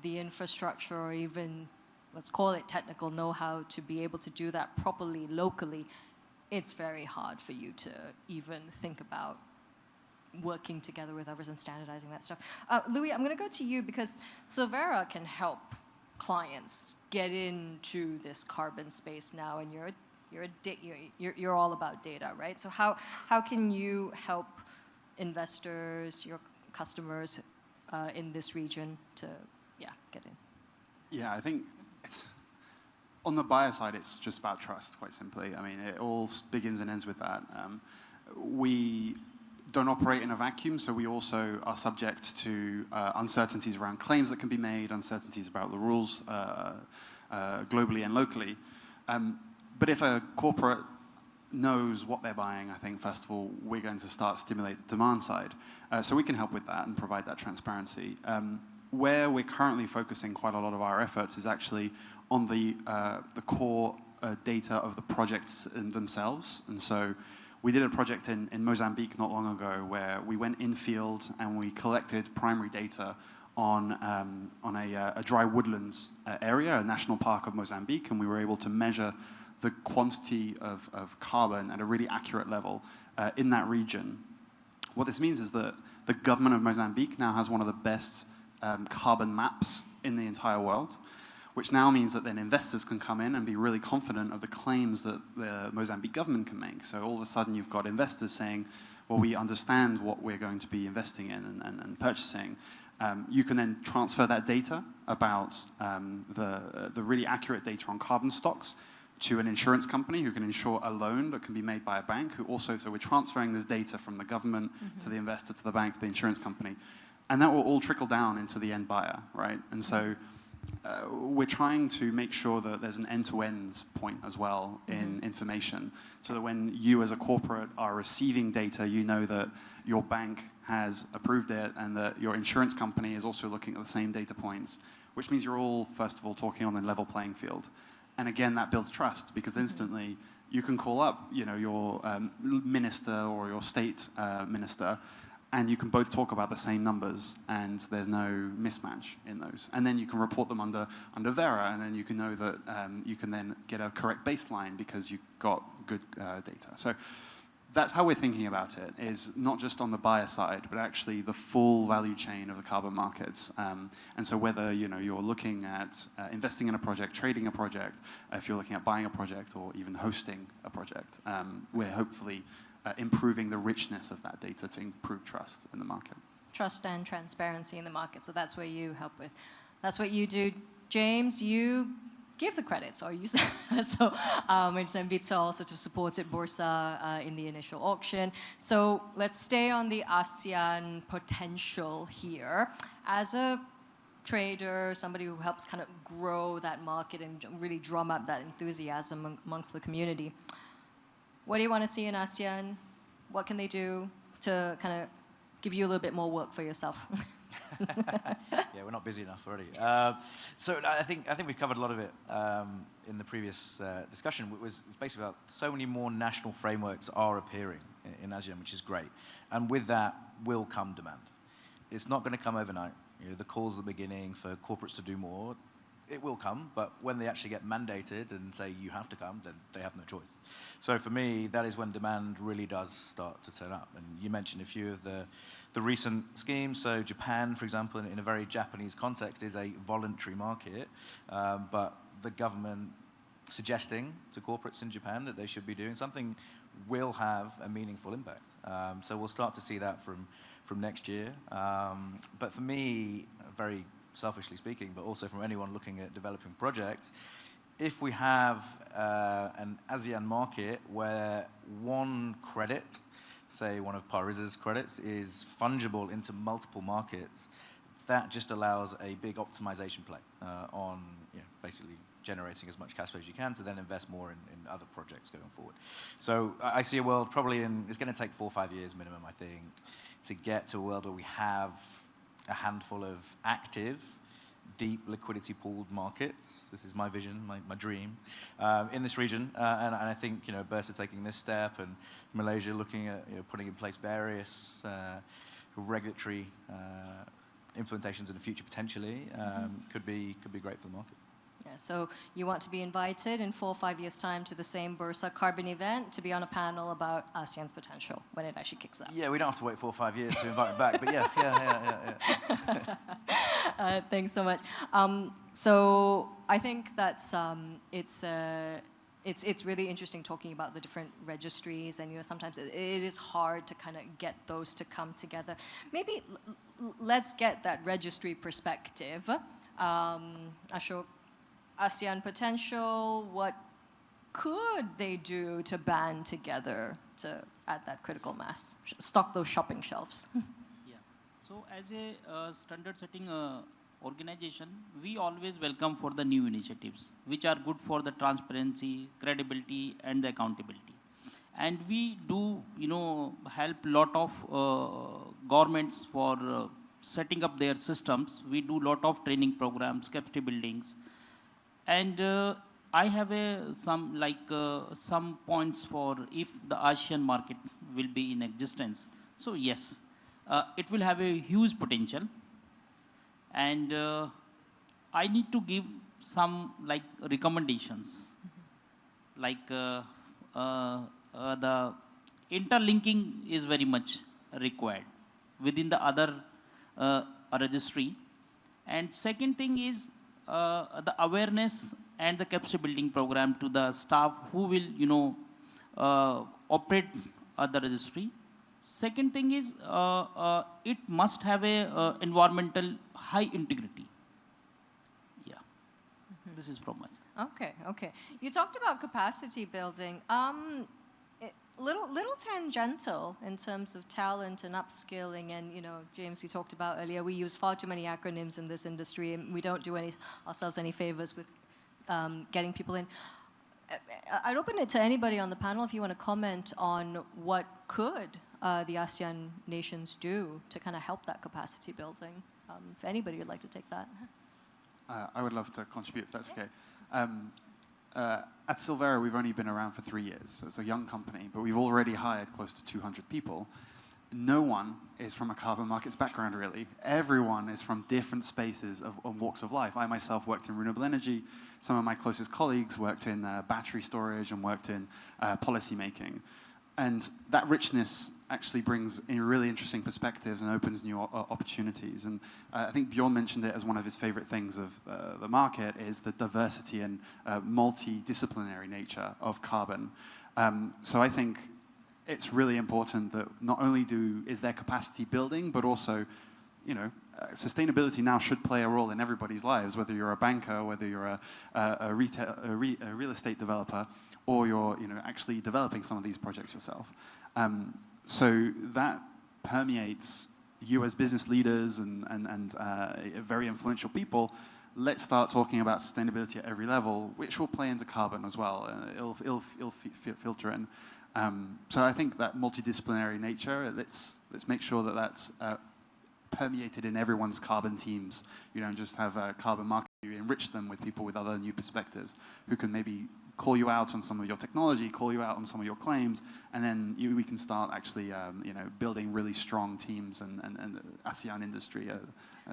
A: the infrastructure or even, let's call it technical know-how to be able to do that properly locally, it's very hard for you to even think about working together with others and standardizing that stuff. Louis, I'm going to go to you because Silvera can help clients get into this carbon space now, and you're all about data, right? So how can you help investors, your customers in this region to get in?
F: Yeah, I think it's on the buyer side, it's just about trust, quite simply. I mean, it all begins and ends with that. We don't operate in a vacuum, so we also are subject to uncertainties around claims that can be made, uncertainties about the rules globally and locally. But if a corporate knows what they're buying, I think, first of all, we're going to start stimulate the demand side. So we can help with that and provide that transparency. Where we're currently focusing quite a lot of our efforts is actually on the core data of the projects themselves. And so we did a project in Mozambique not long ago where we went in field and we collected primary data on a dry woodlands area, a national park of Mozambique, and we were able to measure the quantity of carbon at a really accurate level in that region. What this means is that the government of Mozambique now has one of the best carbon maps in the entire world, which now means that then investors can come in and be really confident of the claims that the Mozambique government can make. So all of a sudden you've got investors saying, well, we understand what we're going to be investing in and purchasing. You can then transfer that data about the really accurate data on carbon stocks to an insurance company who can insure a loan that can be made by a bank, who also, so we're transferring this data from the government to the investor, to the bank, to the insurance company. And that will all trickle down into the end buyer, right? And so we're trying to make sure that there's an end-to-end point as well in information, so that when you as a corporate are receiving data, you know that your bank has approved it and that your insurance company is also looking at the same data points, which means you're all, first of all, talking on a level playing field. And again, that builds trust because instantly you can call up, your minister or your state minister, and you can both talk about the same numbers, and there's no mismatch in those. And then you can report them under Vera, and then you can know that you can then get a correct baseline because you've got good data. So that's how we're thinking about it, is not just on the buyer side, but actually the full value chain of the carbon markets. And so whether you're looking at investing in a project, trading a project, if you're looking at buying a project or even hosting a project, we're hopefully improving the richness of that data to improve trust in the market.
A: Trust and transparency in the market. So that's where you help with. That's what you do. James, you give the credits, or you so Vitol also to support it, Bursa in the initial auction. So let's stay on the ASEAN potential here. As a trader, somebody who helps kind of grow that market and really drum up that enthusiasm amongst the community, what do you want to see in ASEAN? What can they do to kind of give you a little bit more work for yourself?
E: Yeah, we're not busy enough already. So I think we've covered a lot of it in the previous discussion. It's basically about so many more national frameworks are appearing in ASEAN, which is great. And with that will come demand. It's not going to come overnight. The calls at the beginning for corporates to do more, it will come, but when they actually get mandated and say you have to come, then they have no choice. So for me, that is when demand really does start to turn up. And you mentioned a few of the recent schemes. So Japan, for example, in a very Japanese context, is a voluntary market, but the government suggesting to corporates in Japan that they should be doing something will have a meaningful impact. So we'll start to see that from next year. But for me, very selfishly speaking, but also from anyone looking at developing projects, if we have an ASEAN market where one credit, say one of Parisa's credits, is fungible into multiple markets, that just allows a big optimization play on basically generating as much cash flow as you can to then invest more in other projects going forward. So I see a world probably it's going to take 4 or 5 years minimum, I think, to get to a world where we have a handful of active, deep liquidity pooled markets. This is my vision, my dream, in this region. And I think Bursa taking this step, and Malaysia looking at putting in place various regulatory implementations in the future potentially could be great for the market.
A: Yeah, so you want to be invited in 4 or 5 years' time to the same Bursa Carbon event to be on a panel about ASEAN's potential when it actually kicks up.
E: Yeah, we don't have to wait 4 or 5 years to invite me back, but yeah.
A: Thanks so much. So I think that's it's really interesting talking about the different registries, and sometimes it is hard to kind of get those to come together. Maybe let's get that registry perspective. Ashok, ASEAN potential, what could they do to band together to add that critical mass, stock those shopping shelves?
C: Yeah. So as a standard-setting organization, we always welcome for the new initiatives, which are good for the transparency, credibility, and the accountability. And we do, help lot of governments for setting up their systems. We do lot of training programs, capacity buildings. And I have some points for if the ASEAN market will be in existence. So yes, it will have a huge potential. And I need to give some recommendations. The interlinking is very much required within the other registry. And second thing is the awareness and the capacity building program to the staff who will, operate the registry. Second thing is it must have a environmental high integrity. Yeah, this is from us.
A: Okay. You talked about capacity building. Little tangential in terms of talent and upskilling, and James, we talked about earlier, we use far too many acronyms in this industry, and we don't do ourselves any favors with getting people in. I'd open it to anybody on the panel if you want to comment on what could the ASEAN nations do to kind of help that capacity building. If anybody would like to take that.
F: I would love to contribute if that's okay. at Silvera, we've only been around for 3 years. So it's a young company, but we've already hired close to 200 people. No one is from a carbon markets background, really. Everyone is from different spaces and walks of life. I myself worked in renewable energy. Some of my closest colleagues worked in battery storage and worked in policy making. And that richness actually brings in really interesting perspectives and opens new opportunities. And I think Bjorn mentioned it as one of his favorite things of the market is the diversity and multidisciplinary nature of carbon. So I think it's really important that not only is there capacity building, but also, you know, sustainability now should play a role in everybody's lives, whether you're a banker, whether you're a real estate developer, or you're, you know, actually developing some of these projects yourself. So that permeates you as business leaders and very influential people. Let's start talking about sustainability at every level, which will play into carbon as well. It'll filter in. So I think that multidisciplinary nature, let's make sure that that's permeated in everyone's carbon teams. You don't just have a carbon market, you enrich them with people with other new perspectives who can maybe call you out on some of your technology, call you out on some of your claims, and then we can start actually you know, building really strong teams and ASEAN industry,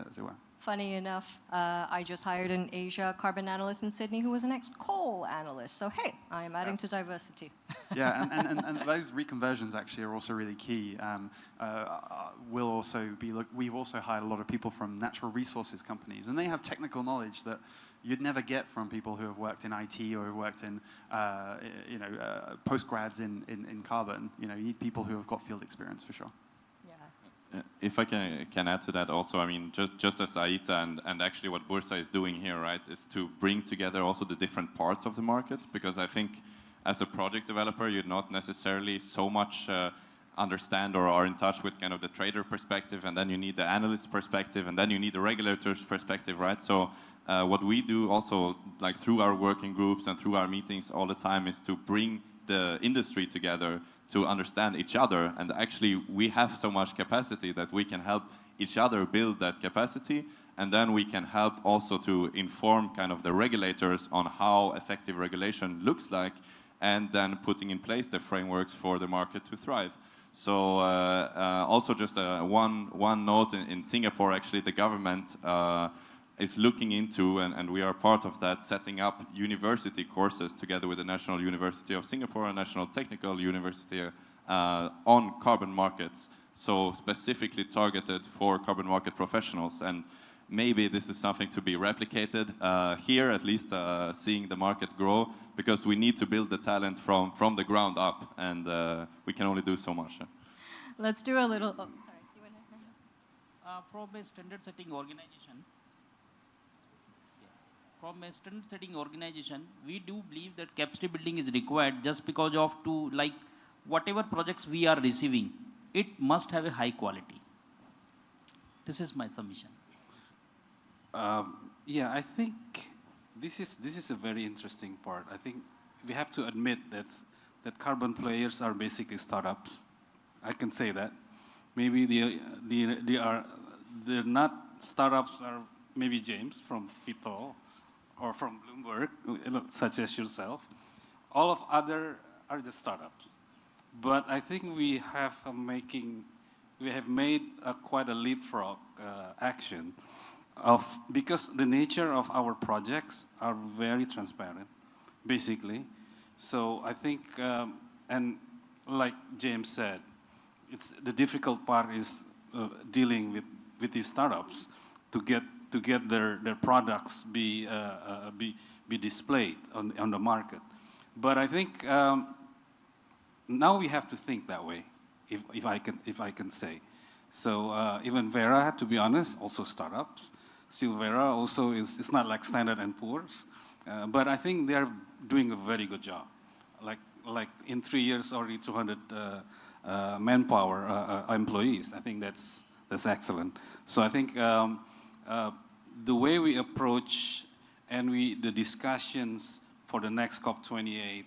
F: as it were.
A: Funny enough, I just hired an Asia carbon analyst in Sydney who was an ex-coal analyst. So hey, I am adding to diversity.
F: Yeah, and those reconversions actually are also really key. We'll also we've also hired a lot of people from natural resources companies, and they have technical knowledge that you'd never get from people who have worked in IT or who worked in, you know, postgrads in carbon. You know, you need people who have got field experience for sure.
B: If I can add to that also, I mean, just as AITA and actually what Bursa is doing here, right, is to bring together also the different parts of the market, because I think as a project developer, you're not necessarily so much understand or are in touch with kind of the trader perspective, and then you need the analyst perspective, and then you need the regulator's perspective, right? So what we do also, like through our working groups and through our meetings all the time, is to bring the industry together to understand each other. And actually we have so much capacity that we can help each other build that capacity, and then we can help also to inform kind of the regulators on how effective regulation looks like, and then putting in place the frameworks for the market to thrive. So also just one note, in Singapore actually the government is looking into, and we are part of that, setting up university courses together with the National University of Singapore and National Technical University on carbon markets, so specifically targeted for carbon market professionals. And maybe this is something to be replicated here, at least seeing the market grow, because we need to build the talent from the ground up, and we can only do so much.
A: Let's do a little, oh, sorry. You went ahead.
C: From a standard setting organization, we do believe that capacity building is required just because of like whatever projects we are receiving, it must have a high quality. This is my submission.
D: Yeah, I think this is a very interesting part. I think we have to admit that carbon players are basically startups. I can say that. Maybe they're not startups, are maybe James from Vitol or from Bloomberg, such as yourself. All of other are the startups. But I think we have made quite a leapfrog action because the nature of our projects are very transparent, basically. So I think, and like James said, the difficult part is dealing with these startups to get their products be displayed on the market. But I think now we have to think that way, if I can say. So even Vera, to be honest, also startups. Silvera also it's not like Standard & Poor's, but I think they're doing a very good job. Like in 3 years already 200 manpower employees. I think that's excellent. So I think the way we approach and the discussions for the next COP28,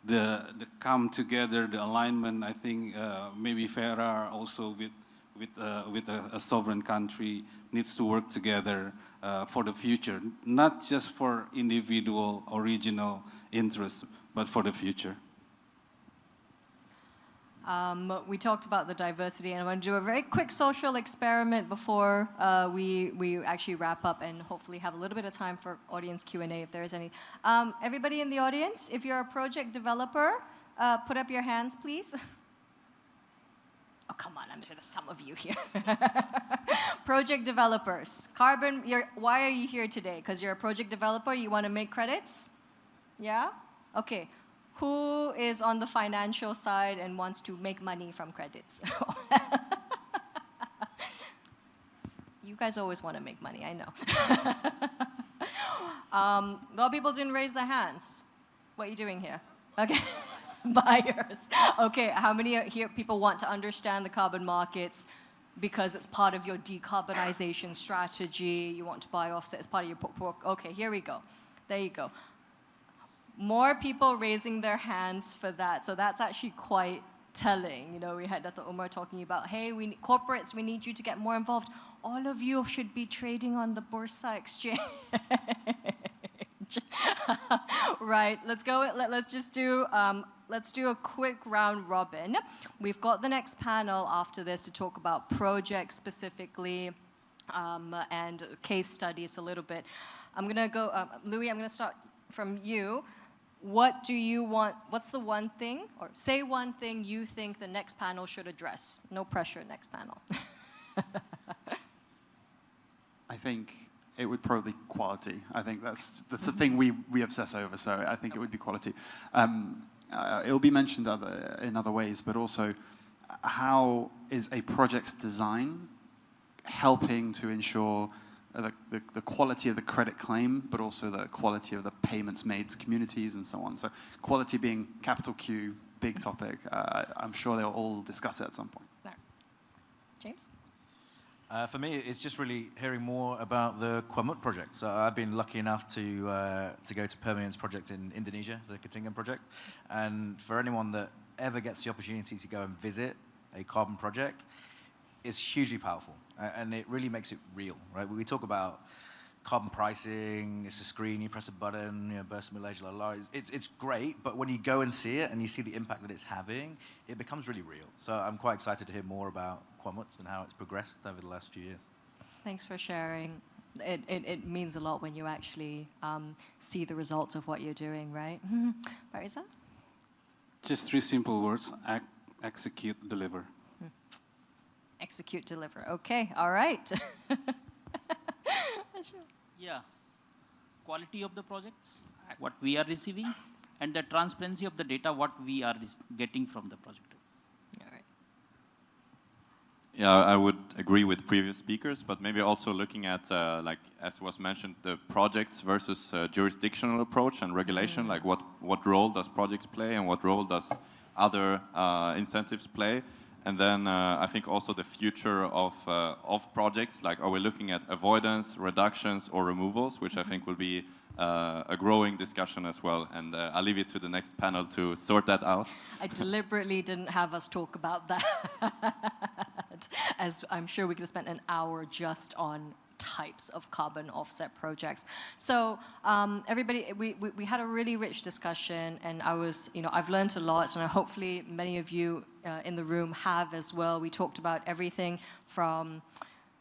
D: the come together, the alignment, I think maybe Vera also with a sovereign country needs to work together for the future, not just for individual or regional interests, but for the future.
A: We talked about the diversity, and I want to do a very quick social experiment before we actually wrap up and hopefully have a little bit of time for audience Q&A if there is any. Everybody in the audience, if you're a project developer, put up your hands, please. Oh, come on, I'm sure there's some of you here. Project developers. Carbon, why are you here today? Because you're a project developer, you want to make credits? Yeah? Okay. Who is on the financial side and wants to make money from credits? You guys always want to make money, I know. A lot of people didn't raise their hands. What are you doing here? Okay. Buyers. Okay, how many here people want to understand the carbon markets because it's part of your decarbonization strategy? You want to buy offset as part of your portfolio. Okay, here we go. There you go. More people raising their hands for that. So that's actually quite telling. You know, we had Dr. Umar talking about, hey, corporates, we need you to get more involved. All of you should be trading on the Bursa exchange. Right, let's go. Let's just do, let's do a quick round robin. We've got the next panel after this to talk about projects specifically and case studies a little bit. I'm going to go, Louis, I'm going to start from you. What do you want, what's the one thing, or say one thing you think the next panel should address? No pressure, next panel.
F: I think it would probably be quality. I think that's the thing we obsess over, so I think it would be quality. It'll be mentioned in other ways, but also how is a project's design helping to ensure the quality of the credit claim, but also the quality of the payments made to communities and so on. So quality being capital Q, big topic. I'm sure they'll all discuss it at some point.
A: No. James?
E: For me, it's just really hearing more about the Quamut project. So I've been lucky enough to go to Permian's project in Indonesia, the Ketinggan project. And for anyone that ever gets the opportunity to go and visit a carbon project, it's hugely powerful. And it really makes it real, right? We talk about carbon pricing, it's a screen, you press a button, you know, burst millage, la la. It's great, but when you go and see it and you see the impact that it's having, it becomes really real. So I'm quite excited to hear more about Quamut and how it's progressed over the last few years.
A: Thanks for sharing. It means a lot when you actually see the results of what you're doing, right? Marisa?
D: Just 3 simple words: execute, deliver.
A: Execute, deliver. Okay, all right.
C: Yeah, quality of the projects, what we are receiving, and the transparency of the data, what we are getting from the project.
A: All right.
B: Yeah, I would agree with previous speakers, but maybe also looking at, like, as was mentioned, the projects versus jurisdictional approach and regulation, like what role does projects play and what role does other incentives play? And then I think also the future of projects, like are we looking at avoidance, reductions, or removals, which I think will be a growing discussion as well. And I'll leave it to the next panel to sort that out.
A: I deliberately didn't have us talk about that, as I'm sure we could have spent an hour just on types of carbon offset projects. So everybody, we had a really rich discussion, and I've learned a lot, and hopefully many of you in the room have as well. We talked about everything from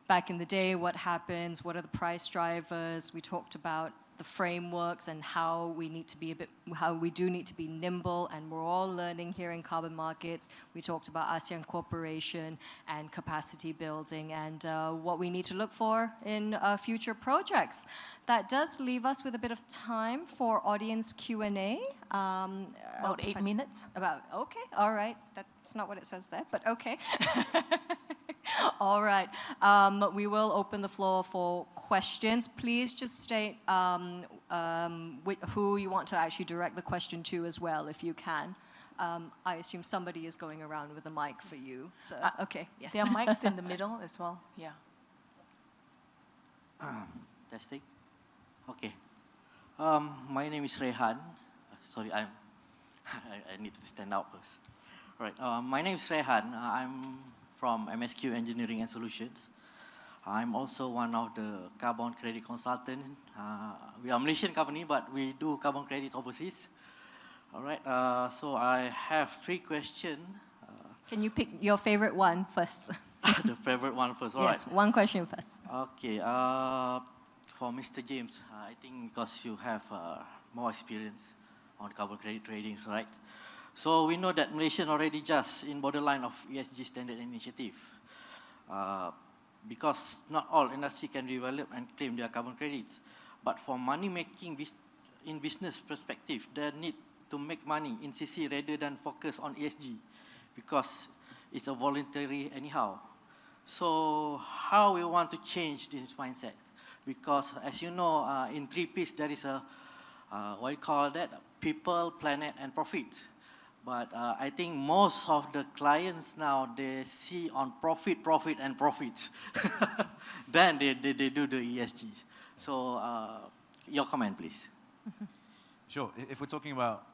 A: back in the day, what happens, what are the price drivers. We talked about the frameworks and how we do need to be nimble, and we're all learning here in carbon markets. We talked about ASEAN cooperation and capacity building and what we need to look for in future projects. That does leave us with a bit of time for audience Q&A.
G: About 8 minutes.
A: Okay, all right. That's not what it says there, but okay. All right. We will open the floor for questions. Please just state who you want to actually direct the question to as well, if you can. I assume somebody is going around with a mic for you. So, okay, yes.
G: There are mics in the middle as well. Yeah.
H: Testing. Okay. My name is Rehan. Sorry, I need to stand out first. Right. My name is Rehan. I'm from MSQ Engineering and Solutions. I'm also one of the carbon credit consultants. We are a Malaysian company, but we do carbon credits overseas. All right, so I have 3 questions.
A: Can you pick your favorite one first?
H: The favorite one first, all
A: Yes,
H: right.
A: one question first.
H: Okay, for Mr. James, I think because you have more experience on carbon credit trading, right? So we know that Malaysia already just in borderline of ESG standard initiative. Because not all industry can develop and claim their carbon credits. But for money making in business perspective, they need to make money in CC rather than focus on ESG because it's a voluntary anyhow. So how we want to change this mindset? Because as you know, in 3 Ps there is a, what you call that, people, planet and profit. But I think most of the clients now, they see on profit, profit, and profits. Then they do the ESG. So your comment, please.
E: Sure. If we're talking about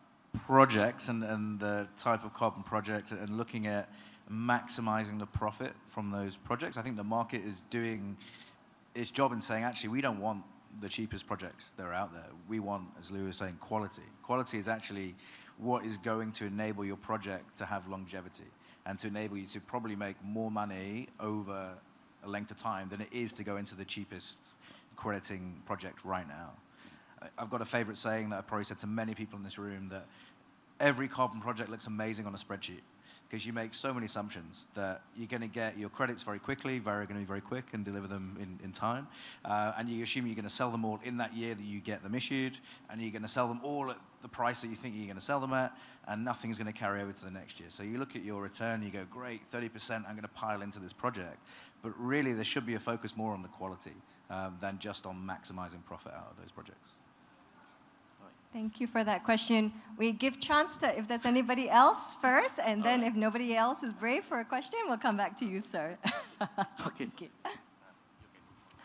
E: projects and the type of carbon projects and looking at maximizing the profit from those projects, I think the market is doing its job in saying, actually, we don't want the cheapest projects that are out there. We want, as Lou was saying, quality. Quality is actually what is going to enable your project to have longevity and to enable you to probably make more money over a length of time than it is to go into the cheapest crediting project right now. I've got a favorite saying that I probably said to many people in this room, that every carbon project looks amazing on a spreadsheet because you make so many assumptions that you're going to get your credits very quickly, going to be very quick and deliver them in time. And you assume you're going to sell them all in that year that you get them issued, and you're going to sell them all at the price that you think you're going to sell them at, and nothing's going to carry over to the next year. So you look at your return, you go, great, 30% I'm going to pile into this project. But really there should be a focus more on the quality than just on maximizing profit out of those projects.
A: Thank you for that question. We give chance to if there's anybody else first, and then if nobody else is brave for a question, we'll come back to you, sir.
H: Okay.
A: Thank you.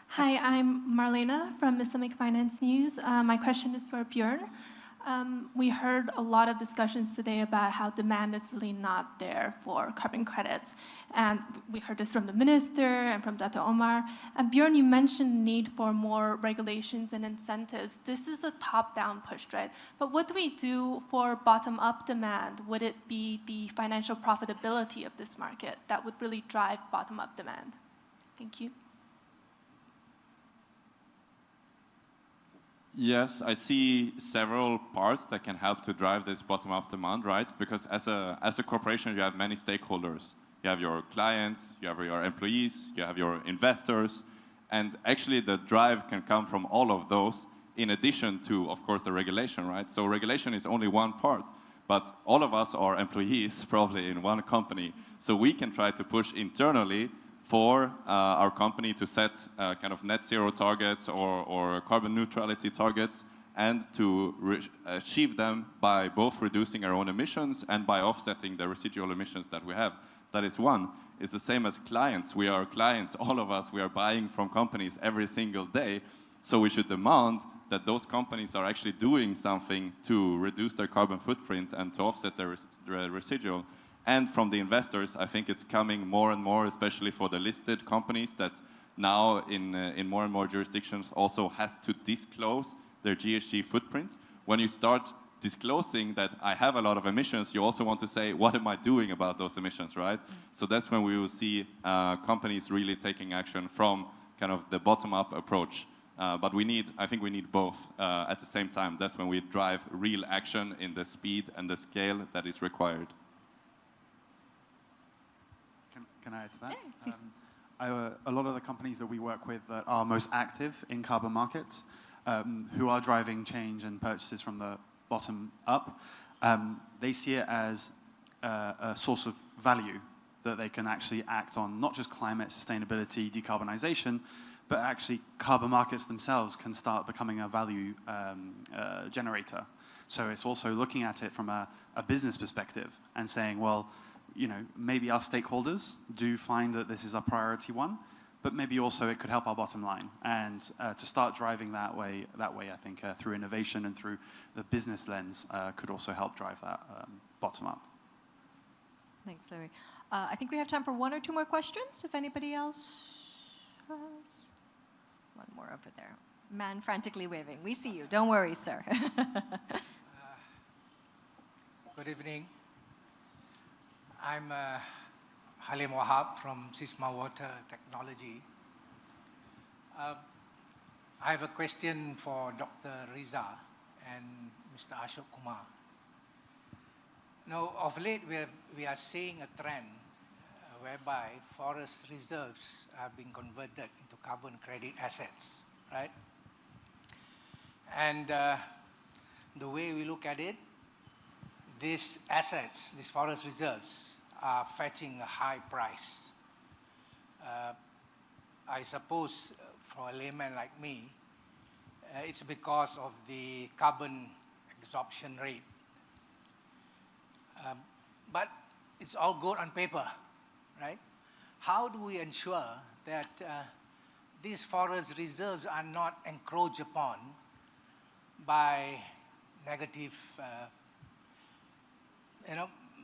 I: Hi, I'm Marlena from Islamic Finance News. My question is for Björn. We heard a lot of discussions today about how demand is really not there for carbon credits. And we heard this from the minister and from Dr. Omar. And Björn, you mentioned the need for more regulations and incentives. This is a top-down push, right? But what do we do for bottom-up demand? Would it be the financial profitability of this market that would really drive bottom-up demand? Thank you.
B: Yes, I see several parts that can help to drive this bottom-up demand, right? Because as a corporation, you have many stakeholders. You have your clients, you have your employees, you have your investors, and actually the drive can come from all of those in addition to, of course, the regulation, right? So regulation is only one part, but all of us are employees probably in one company. So we can try to push internally for our company to set kind of net zero targets or carbon neutrality targets, and to achieve them by both reducing our own emissions and by offsetting the residual emissions that we have. That is one. It's the same as clients. We are clients, all of us, we are buying from companies every single day. So we should demand that those companies are actually doing something to reduce their carbon footprint and to offset their residual. And from the investors, I think it's coming more and more, especially for the listed companies that now in more and more jurisdictions also has to disclose their GHG footprint. When you start disclosing that I have a lot of emissions, you also want to say, what am I doing about those emissions, right? So that's when we will see companies really taking action from kind of the bottom-up approach. But I think we need both at the same time. That's when we drive real action in the speed and the scale that is required.
F: Can I add to that?
A: Yeah, please.
F: A lot of the companies that we work with that are most active in carbon markets, who are driving change and purchases from the bottom up, they see it as a source of value that they can actually act on, not just climate, sustainability, decarbonization, but actually carbon markets themselves can start becoming a value generator. So it's also looking at it from a business perspective and saying, well, you know, maybe our stakeholders do find that this is a priority one, but maybe also it could help our bottom line. And to start driving that way, I think through innovation and through the business lens could also help drive that bottom up.
A: Thanks, Larry. I think we have time for one or two more questions, if anybody else has. One more over there. Man frantically waving. We see you. Don't worry, sir.
J: Good evening. I'm Halim Wahab from Sisma Water Technology. I have a question for Dr. Riza and Mr. Ashok Kumar. Now, of late, we are seeing a trend whereby forest reserves are being converted into carbon credit assets, right? And the way we look at it, these assets, these forest reserves, are fetching a high price. I suppose for a layman like me, it's because of the carbon absorption rate. But it's all good on paper, right? How do we ensure that these forest reserves are not encroached upon by negative,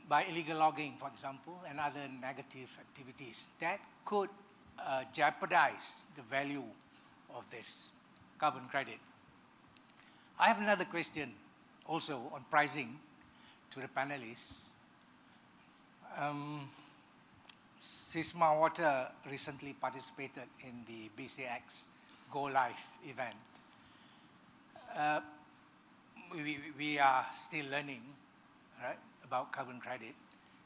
J: by illegal logging, for example, and other negative activities that could jeopardize the value of this carbon credit? I have another question also on pricing to the panelists. Sisma Water recently participated in the BCX Go Live event. We are still learning, right, about carbon credit.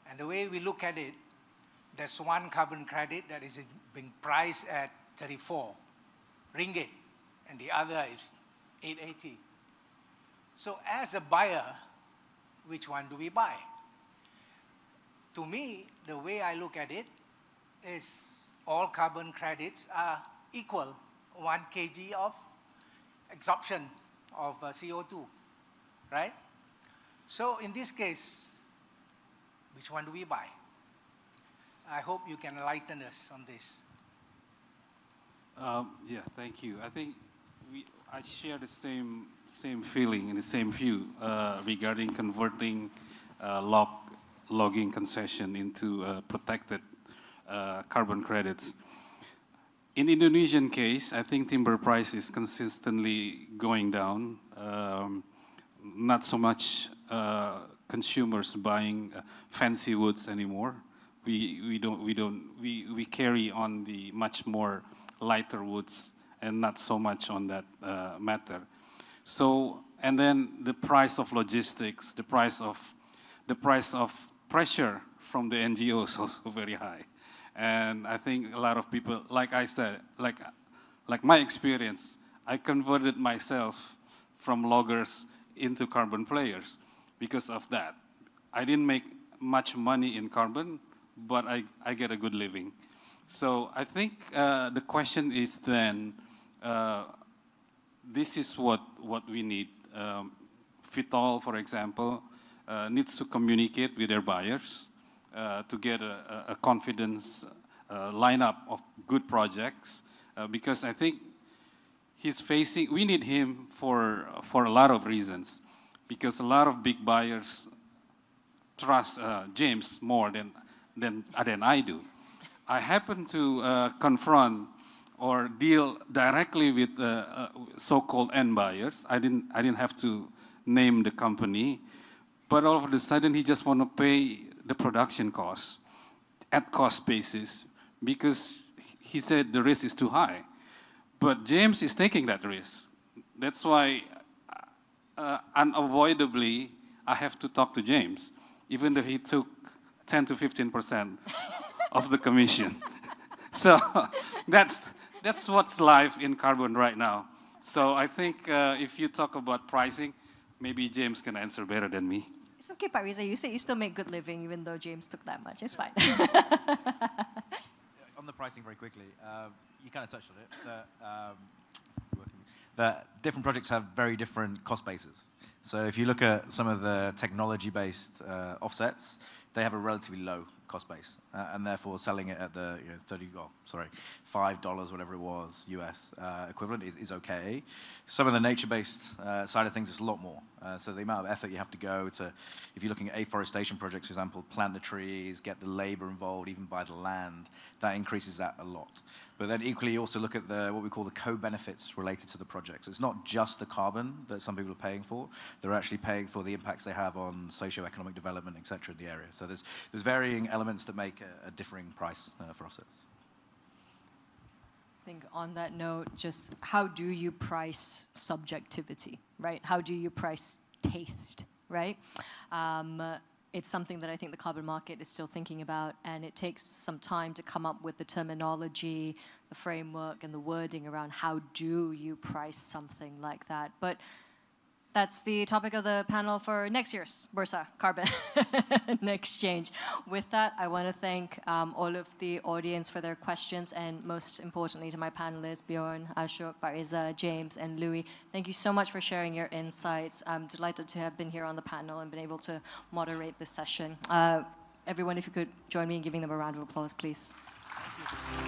J: And the way we look at it, there's one carbon credit that is being priced at 34 ringgit, and the other is 880. So as a buyer, which one do we buy? To me, the way I look at it is all carbon credits are equal, 1 kg of absorption of CO2, right? So in this case, which one do we buy? I hope you can enlighten us on this.
D: Yeah, thank you. I think I share the same feeling and the same view regarding converting logging concession into protected carbon credits. In Indonesian case, I think timber price is consistently going down. Not so much consumers buying fancy woods anymore. We carry on the much more lighter woods and not so much on that matter. So, and then the price of logistics, the price of pressure from the NGOs also very high. And I think a lot of people, like I said, like my experience, I converted myself from loggers into carbon players because of that. I didn't make much money in carbon, but I get a good living. So I think the question is then, this is what we need. Vitol, for example, needs to communicate with their buyers to get a confidence lineup of good projects, because I think we need him for a lot of reasons, because a lot of big buyers trust James more than I do. I happen to confront or deal directly with so-called end buyers. I didn't have to name the company, but all of a sudden he just want to pay the production costs at cost basis because he said the risk is too high. But James is taking that risk. That's why unavoidably I have to talk to James, even though he took 10 to 15% of the commission. So that's what's live in carbon right now. So I think if you talk about pricing, maybe James can answer better than me.
A: It's okay, Pak Riza. You say you still make good living even though James took that much. It's fine.
E: On the pricing very quickly, you kind of touched on it. That different projects have very different cost bases. So if you look at some of the technology-based offsets, they have a relatively low cost base, and therefore selling it at the $5, whatever it was, US equivalent is okay. Some of the nature-based side of things is a lot more. So the amount of effort you have to go to, if you're looking at afforestation projects, for example, plant the trees, get the labor involved, even buy the land, that increases that a lot. But then equally, you also look at what we call the co-benefits related to the project. So it's not just the carbon that some people are paying for. They're actually paying for the impacts they have on socio-economic development, et cetera, in the area. So there's varying elements that make a differing price for offsets.
A: I think on that note, just how do you price subjectivity, right? How do you price taste, right? It's something that I think the carbon market is still thinking about, and it takes some time to come up with the terminology, the framework, and the wording around how do you price something like that. But that's the topic of the panel for next year's Bursa Carbon Exchange. With that, I want to thank all of the audience for their questions, and most importantly to my panelists, Bjorn, Ashok, Pariza, James, and Louis. Thank you so much for sharing your insights. I'm delighted to have been here on the panel and been able to moderate this session. Everyone, if you could join me in giving them a round of applause, please. Thank you.